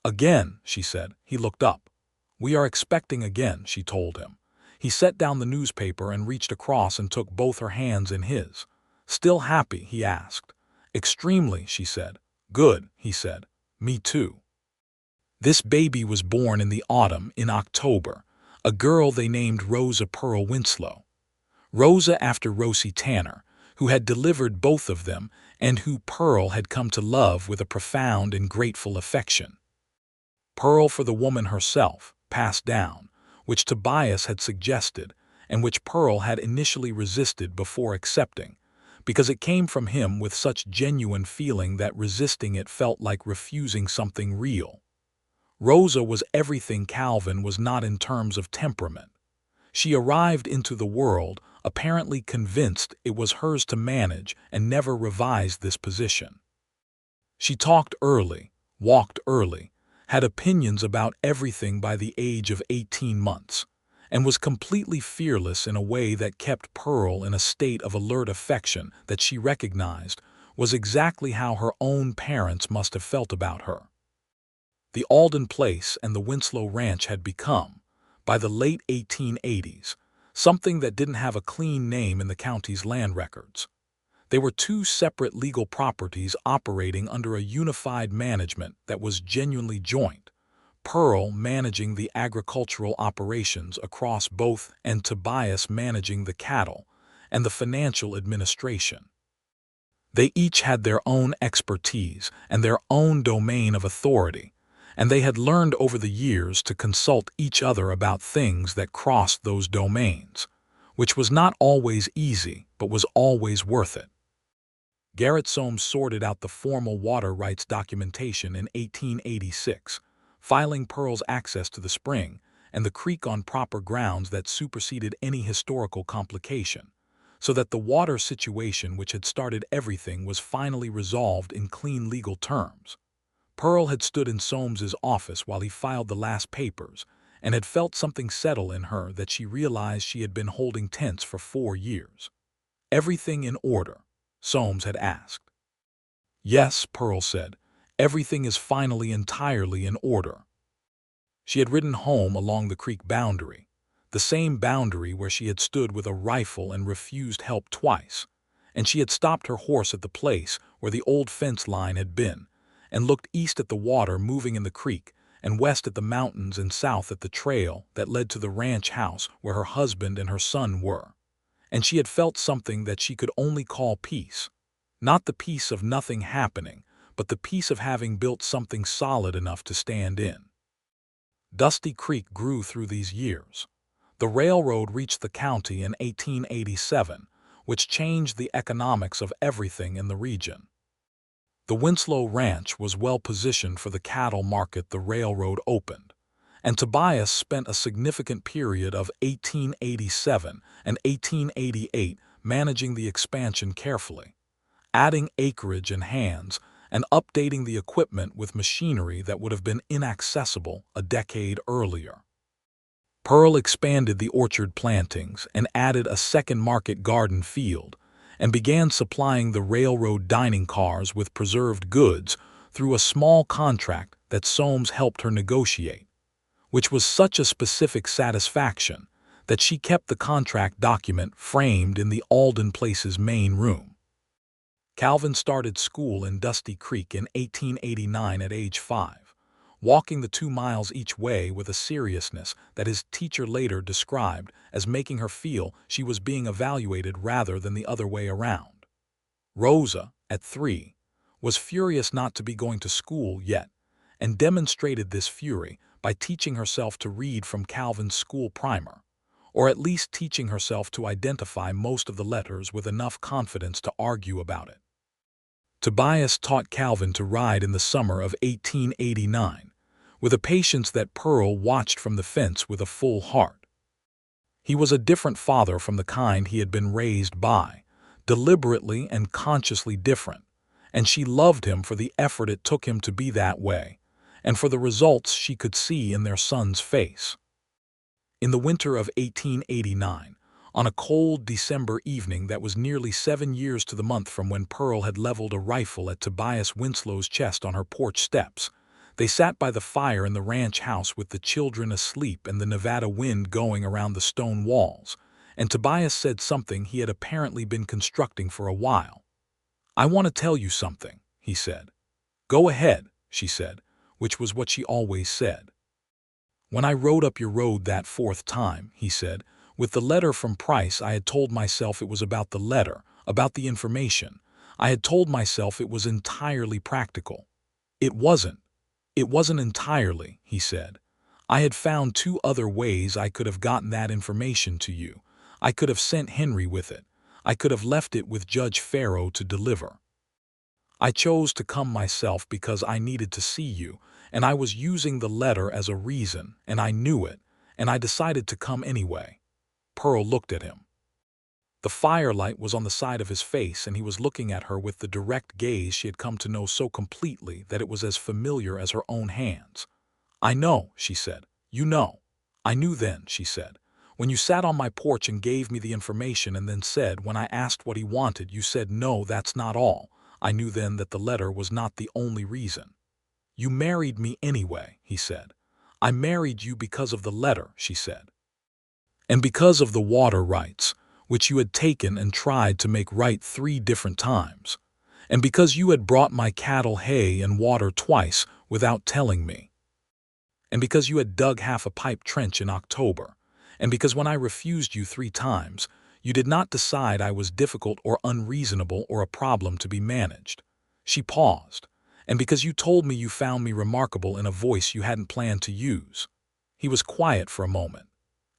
"Again," she said. He looked up. "We are expecting again," she told him. He set down the newspaper and reached across and took both her hands in his. "Still happy?" he asked. "Extremely," she said. "Good," he said. "Me too." This baby was born in the autumn, in October, a girl they named Rosa Pearl Winslow. Rosa after Rosie Tanner, who had delivered both of them and who Pearl had come to love with a profound and grateful affection. Pearl for the woman herself, passed down, which Tobias had suggested and which Pearl had initially resisted before accepting, because it came from him with such genuine feeling that resisting it felt like refusing something real. Rosa was everything Calvin was not in terms of temperament. She arrived into the world apparently convinced it was hers to manage and never revised this position. She talked early, walked early, had opinions about everything by the age of 18 months, and was completely fearless in a way that kept Pearl in a state of alert affection that she recognized was exactly how her own parents must have felt about her. The Alden place and the Winslow Ranch had become, by the late 1880s, something that didn't have a clean name in the county's land records. They were 2 separate legal properties operating under a unified management that was genuinely joint, Pearl managing the agricultural operations across both and Tobias managing the cattle and the financial administration. They each had their own expertise and their own domain of authority, and they had learned over the years to consult each other about things that crossed those domains, which was not always easy but was always worth it. Garrett Soames sorted out the formal water rights documentation in 1886, filing Pearl's access to the spring and the creek on proper grounds that superseded any historical complication, so that the water situation which had started everything was finally resolved in clean legal terms. Pearl had stood in Soames's office while he filed the last papers and had felt something settle in her that she realized she had been holding tense for 4 years. "Everything in order?" Soames had asked. "Yes," Pearl said. "Everything is finally entirely in order." She had ridden home along the creek boundary, the same boundary where she had stood with a rifle and refused help twice, and she had stopped her horse at the place where the old fence line had been, and looked east at the water moving in the creek, and west at the mountains and south at the trail that led to the ranch house where her husband and her son were. And she had felt something that she could only call peace. Not the peace of nothing happening, but the peace of having built something solid enough to stand in. Dusty Creek grew through these years. The railroad reached the county in 1887, which changed the economics of everything in the region. The Winslow Ranch was well positioned for the cattle market the railroad opened, and Tobias spent a significant period of 1887 and 1888 managing the expansion carefully, adding acreage and hands, and updating the equipment with machinery that would have been inaccessible a decade earlier. Pearl expanded the orchard plantings and added a second market garden field, and began supplying the railroad dining cars with preserved goods through a small contract that Soames helped her negotiate, which was such a specific satisfaction that she kept the contract document framed in the Alden place's main room. Calvin started school in Dusty Creek in 1889 at age 5, walking the 2 miles each way with a seriousness that his teacher later described as making her feel she was being evaluated rather than the other way around. Rosa, at 3, was furious not to be going to school yet, and demonstrated this fury by teaching herself to read from Calvin's school primer, or at least teaching herself to identify most of the letters with enough confidence to argue about it. Tobias taught Calvin to ride in the summer of 1889, with a patience that Pearl watched from the fence with a full heart. He was a different father from the kind he had been raised by, deliberately and consciously different, and she loved him for the effort it took him to be that way, and for the results she could see in their son's face. In the winter of 1889, on a cold December evening that was nearly 7 years to the month from when Pearl had leveled a rifle at Tobias Winslow's chest on her porch steps, they sat by the fire in the ranch house with the children asleep and the Nevada wind going around the stone walls, and Tobias said something he had apparently been constructing for a while. "I want to tell you something," he said. "Go ahead," she said, which was what she always said. "When I rode up your road that 4th time," he said, "with the letter from Price, I had told myself it was about the letter, about the information. I had told myself it was entirely practical. It wasn't. It wasn't entirely," he said. "I had found 2 other ways I could have gotten that information to you. I could have sent Henry with it. I could have left it with Judge Farrow to deliver. I chose to come myself because I needed to see you, and I was using the letter as a reason, and I knew it, and I decided to come anyway." Pearl looked at him. The firelight was on the side of his face, and he was looking at her with the direct gaze she had come to know so completely that it was as familiar as her own hands. "I know," she said. "You know." "I knew then," she said. "When you sat on my porch and gave me the information and then said, when I asked what he wanted, you said, 'No, that's not all.' I knew then that the letter was not the only reason." "You married me anyway," he said. "I married you because of the letter," she said. "And because of the water rights, which you had taken and tried to make right 3 different times. And because you had brought my cattle hay and water twice without telling me. And because you had dug half a pipe trench in October. And because when I refused you 3 times, you did not decide I was difficult or unreasonable or a problem to be managed." She paused. "And because you told me you found me remarkable in a voice you hadn't planned to use." He was quiet for a moment.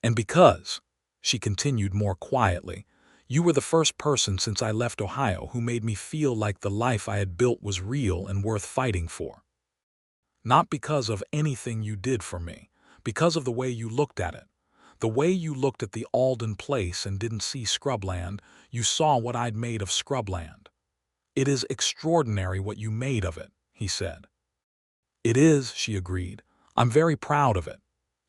"And because," she continued more quietly, You were the first person since I left Ohio who made me feel like the life I had built was real and worth fighting for. Not because of anything you did for me, because of the way you looked at it. The way you looked at the Alden place and didn't see scrubland, you saw what I'd made of scrubland. It is extraordinary what you made of it, he said. It is, she agreed. I'm very proud of it.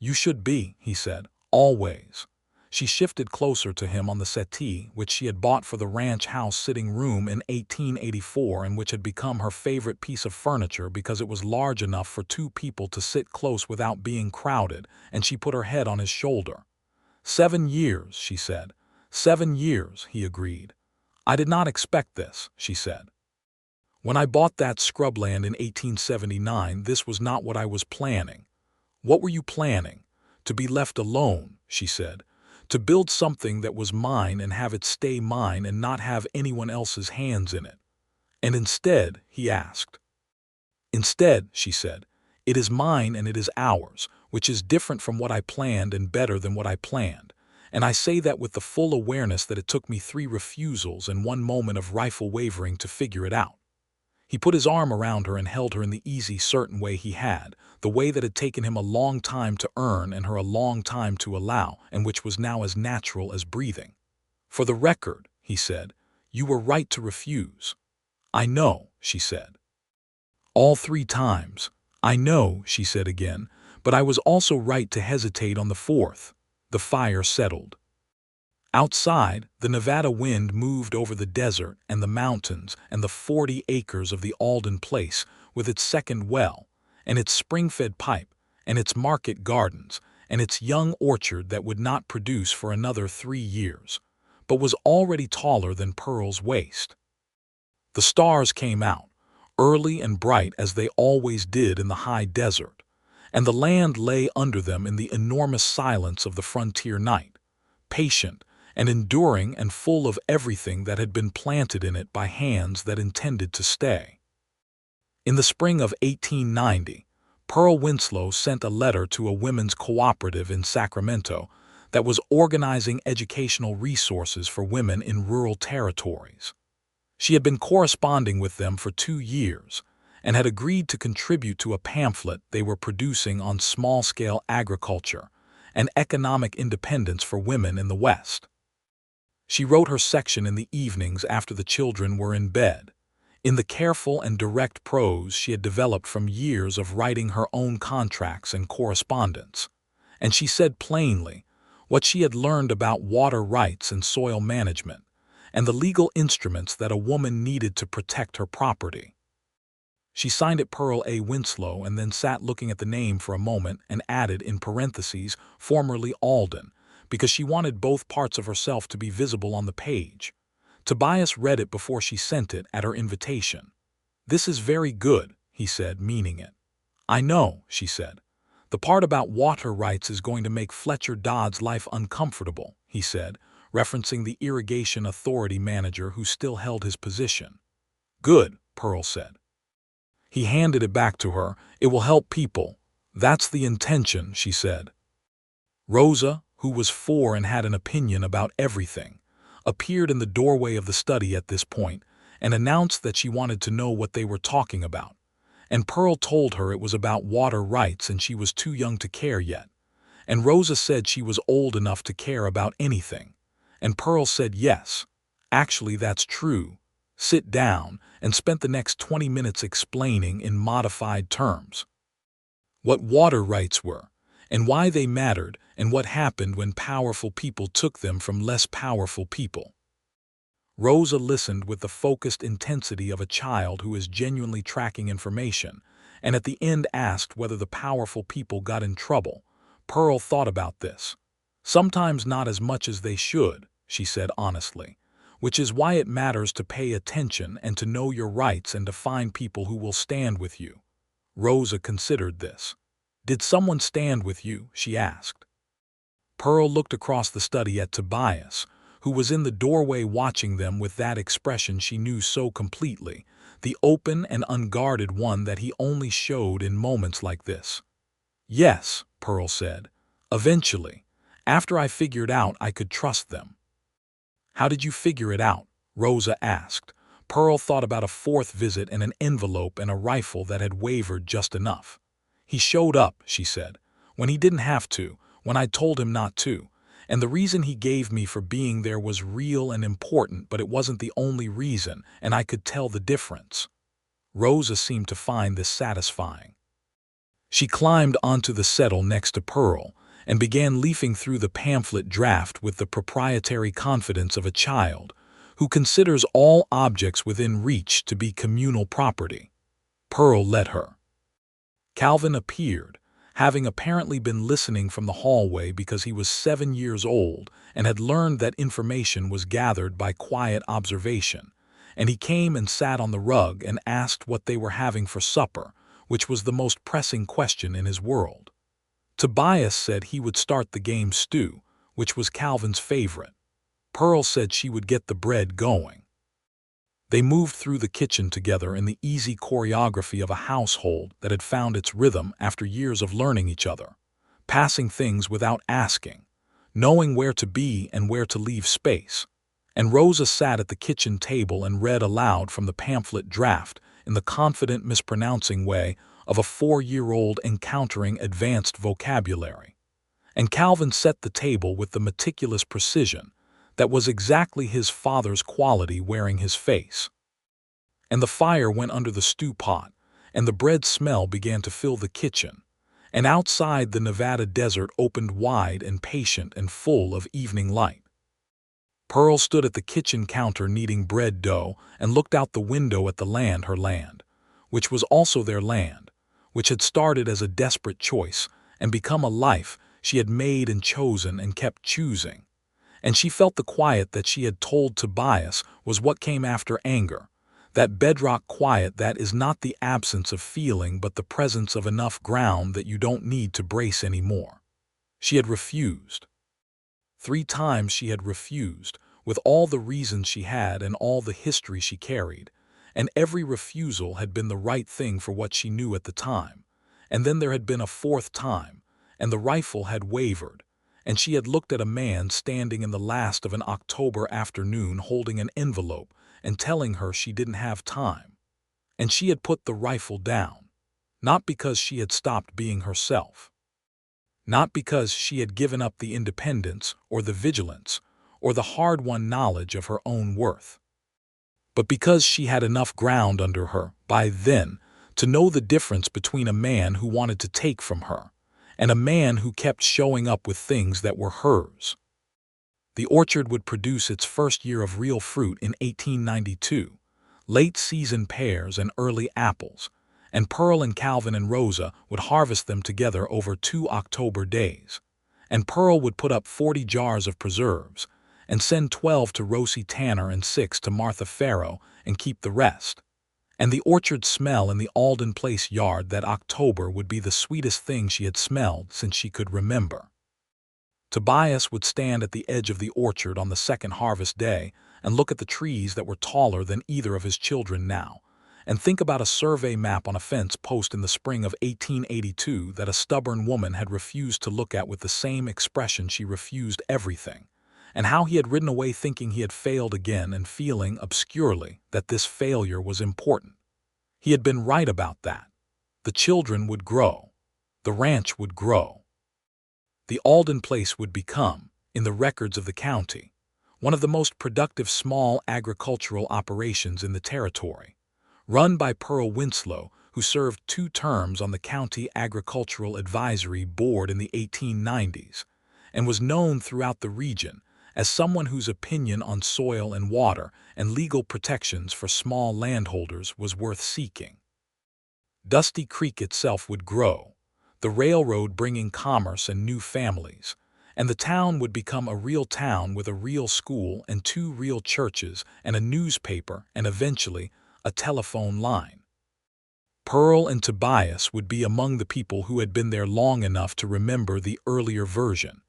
You should be, he said, always. She shifted closer to him on the settee, which she had bought for the ranch house sitting room in 1884 and which had become her favorite piece of furniture because it was large enough for two people to sit close without being crowded, and she put her head on his shoulder. 7 years, she said. 7 years, he agreed. I did not expect this, she said. When I bought that scrubland in 1879, this was not what I was planning. What were you planning? To be left alone, she said. To build something that was mine and have it stay mine and not have anyone else's hands in it. And instead, he asked. Instead, she said, it is mine and it is ours, which is different from what I planned and better than what I planned. And I say that with the full awareness that it took me 3 refusals and 1 moment of rifle wavering to figure it out. He put his arm around her and held her in the easy, certain way he had, the way that had taken him a long time to earn and her a long time to allow, and which was now as natural as breathing. For the record, he said, you were right to refuse. I know, she said. All 3 times. I know, she said again, but I was also right to hesitate on the 4th. The fire settled. Outside, the Nevada wind moved over the desert and the mountains and the 40 acres of the Alden place with its second well, and its spring-fed pipe, and its market gardens, and its young orchard that would not produce for another 3 years, but was already taller than Pearl's waist. The stars came out, early and bright as they always did in the high desert, and the land lay under them in the enormous silence of the frontier night, patient and enduring and full of everything that had been planted in it by hands that intended to stay. In the spring of 1890, Pearl Winslow sent a letter to a women's cooperative in Sacramento that was organizing educational resources for women in rural territories. She had been corresponding with them for 2 years and had agreed to contribute to a pamphlet they were producing on small-scale agriculture and economic independence for women in the West. She wrote her section in the evenings after the children were in bed, in the careful and direct prose she had developed from years of writing her own contracts and correspondence, and she said plainly what she had learned about water rights and soil management, and the legal instruments that a woman needed to protect her property. She signed it Pearl A. Winslow and then sat looking at the name for a moment and added in parentheses, formerly Alden, because she wanted both parts of herself to be visible on the page. Tobias read it before she sent it at her invitation. This is very good, he said, meaning it. I know, she said. The part about water rights is going to make Fletcher Dodd's life uncomfortable, he said, referencing the irrigation authority manager who still held his position. Good, Pearl said. He handed it back to her. It will help people. That's the intention, she said. Rosa, who was 4 and had an opinion about everything, appeared in the doorway of the study at this point and announced that she wanted to know what they were talking about. And Pearl told her it was about water rights and she was too young to care yet. And Rosa said she was old enough to care about anything. And Pearl said yes, actually that's true. Sit down, and spent the next 20 minutes explaining in modified terms what water rights were, and why they mattered, and what happened when powerful people took them from less powerful people. Rosa listened with the focused intensity of a child who is genuinely tracking information, and at the end asked whether the powerful people got in trouble. Pearl thought about this. Sometimes not as much as they should, she said honestly, which is why it matters to pay attention and to know your rights and to find people who will stand with you. Rosa considered this. Did someone stand with you? She asked. Pearl looked across the study at Tobias, who was in the doorway watching them with that expression she knew so completely, the open and unguarded one that he only showed in moments like this. Yes, Pearl said. Eventually, after I figured out I could trust them. "How did you figure it out?" Rosa asked. Pearl thought about a fourth visit and an envelope and a rifle that had wavered just enough. "He showed up," she said, "when he didn't have to, when I told him not to. And the reason he gave me for being there was real and important, but it wasn't the only reason, and I could tell the difference." Rosa seemed to find this satisfying. She climbed onto the settle next to Pearl and began leafing through the pamphlet draft with the proprietary confidence of a child who considers all objects within reach to be communal property. Pearl let her. Calvin appeared, having apparently been listening from the hallway because he was 7 years old and had learned that information was gathered by quiet observation, and he came and sat on the rug and asked what they were having for supper, which was the most pressing question in his world. Tobias said he would start the game stew, which was Calvin's favorite. Pearl said she would get the bread going. They moved through the kitchen together in the easy choreography of a household that had found its rhythm after years of learning each other, passing things without asking, knowing where to be and where to leave space. And Rosa sat at the kitchen table and read aloud from the pamphlet draft in the confident mispronouncing way of a 4-year-old encountering advanced vocabulary. And Calvin set the table with the meticulous precision that was exactly his father's quality wearing his face. And the fire went under the stew pot, and the bread smell began to fill the kitchen, and outside the Nevada desert opened wide and patient and full of evening light. Pearl stood at the kitchen counter kneading bread dough and looked out the window at the land, her land, which was also their land, which had started as a desperate choice and become a life she had made and chosen and kept choosing. And she felt the quiet that she had told Tobias was what came after anger, that bedrock quiet that is not the absence of feeling but the presence of enough ground that you don't need to brace anymore. She had refused. 3 times she had refused, with all the reasons she had and all the history she carried, and every refusal had been the right thing for what she knew at the time. And then there had been a 4th time, and the rifle had wavered, and she had looked at a man standing in the last of an October afternoon holding an envelope and telling her she didn't have time. And she had put the rifle down, not because she had stopped being herself, not because she had given up the independence or the vigilance or the hard-won knowledge of her own worth, but because she had enough ground under her by then to know the difference between a man who wanted to take from her and a man who kept showing up with things that were hers. The orchard would produce its first year of real fruit in 1892, late-season pears and early apples, and Pearl and Calvin and Rosa would harvest them together over 2 October days. And Pearl would put up 40 jars of preserves and send 12 to Rosie Tanner and 6 to Martha Farrow and keep the rest. And the orchard smell in the Alden Place yard that October would be the sweetest thing she had smelled since she could remember. Tobias would stand at the edge of the orchard on the second harvest day and look at the trees that were taller than either of his children now, and think about a survey map on a fence post in the spring of 1882 that a stubborn woman had refused to look at with the same expression she refused everything, and how he had ridden away thinking he had failed again and feeling obscurely that this failure was important. He had been right about that. The children would grow. The ranch would grow. The Alden Place would become, in the records of the county, one of the most productive small agricultural operations in the territory, run by Pearl Winslow, who served 2 terms on the County Agricultural Advisory Board in the 1890s, and was known throughout the region as someone whose opinion on soil and water and legal protections for small landholders was worth seeking. Dusty Creek itself would grow, the railroad bringing commerce and new families, and the town would become a real town with a real school and 2 real churches and a newspaper and eventually a telephone line. Pearl and Tobias would be among the people who had been there long enough to remember the earlier version,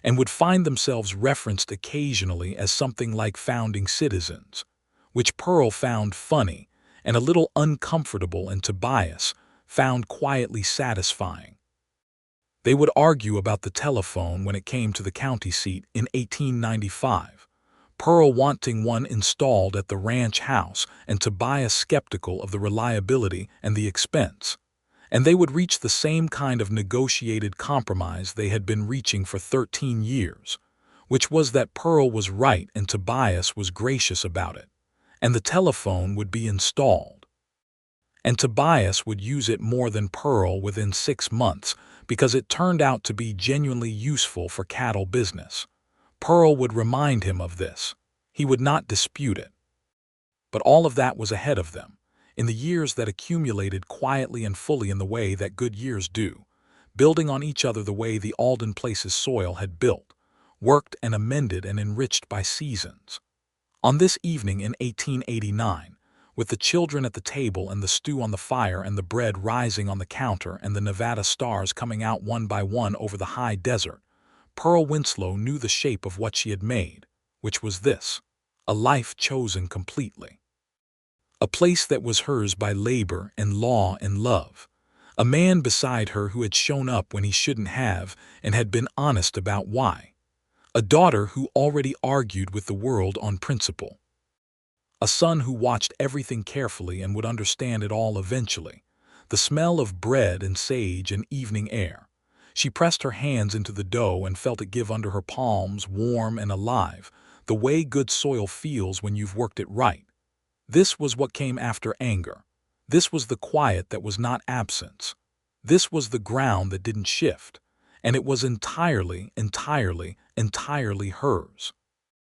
and would find themselves referenced occasionally as something like founding citizens, which Pearl found funny and a little uncomfortable and Tobias found quietly satisfying. They would argue about the telephone when it came to the county seat in 1895. Pearl wanting one installed at the ranch house and Tobias skeptical of the reliability and the expense. And they would reach the same kind of negotiated compromise they had been reaching for 13 years, which was that Pearl was right and Tobias was gracious about it, and the telephone would be installed. And Tobias would use it more than Pearl within 6 months because it turned out to be genuinely useful for cattle business. Pearl would remind him of this. He would not dispute it. But all of that was ahead of them, in the years that accumulated quietly and fully in the way that good years do, building on each other the way the Alden Place's soil had built, worked and amended and enriched by seasons. On this evening in 1889, with the children at the table and the stew on the fire and the bread rising on the counter and the Nevada stars coming out one by one over the high desert, Pearl Winslow knew the shape of what she had made, which was this: a life chosen completely. A place that was hers by labor and law and love. A man beside her who had shown up when he shouldn't have and had been honest about why. A daughter who already argued with the world on principle. A son who watched everything carefully and would understand it all eventually. The smell of bread and sage and evening air. She pressed her hands into the dough and felt it give under her palms, warm and alive, the way good soil feels when you've worked it right. This was what came after anger. This was the quiet that was not absence. This was the ground that didn't shift. And it was entirely, entirely, entirely hers.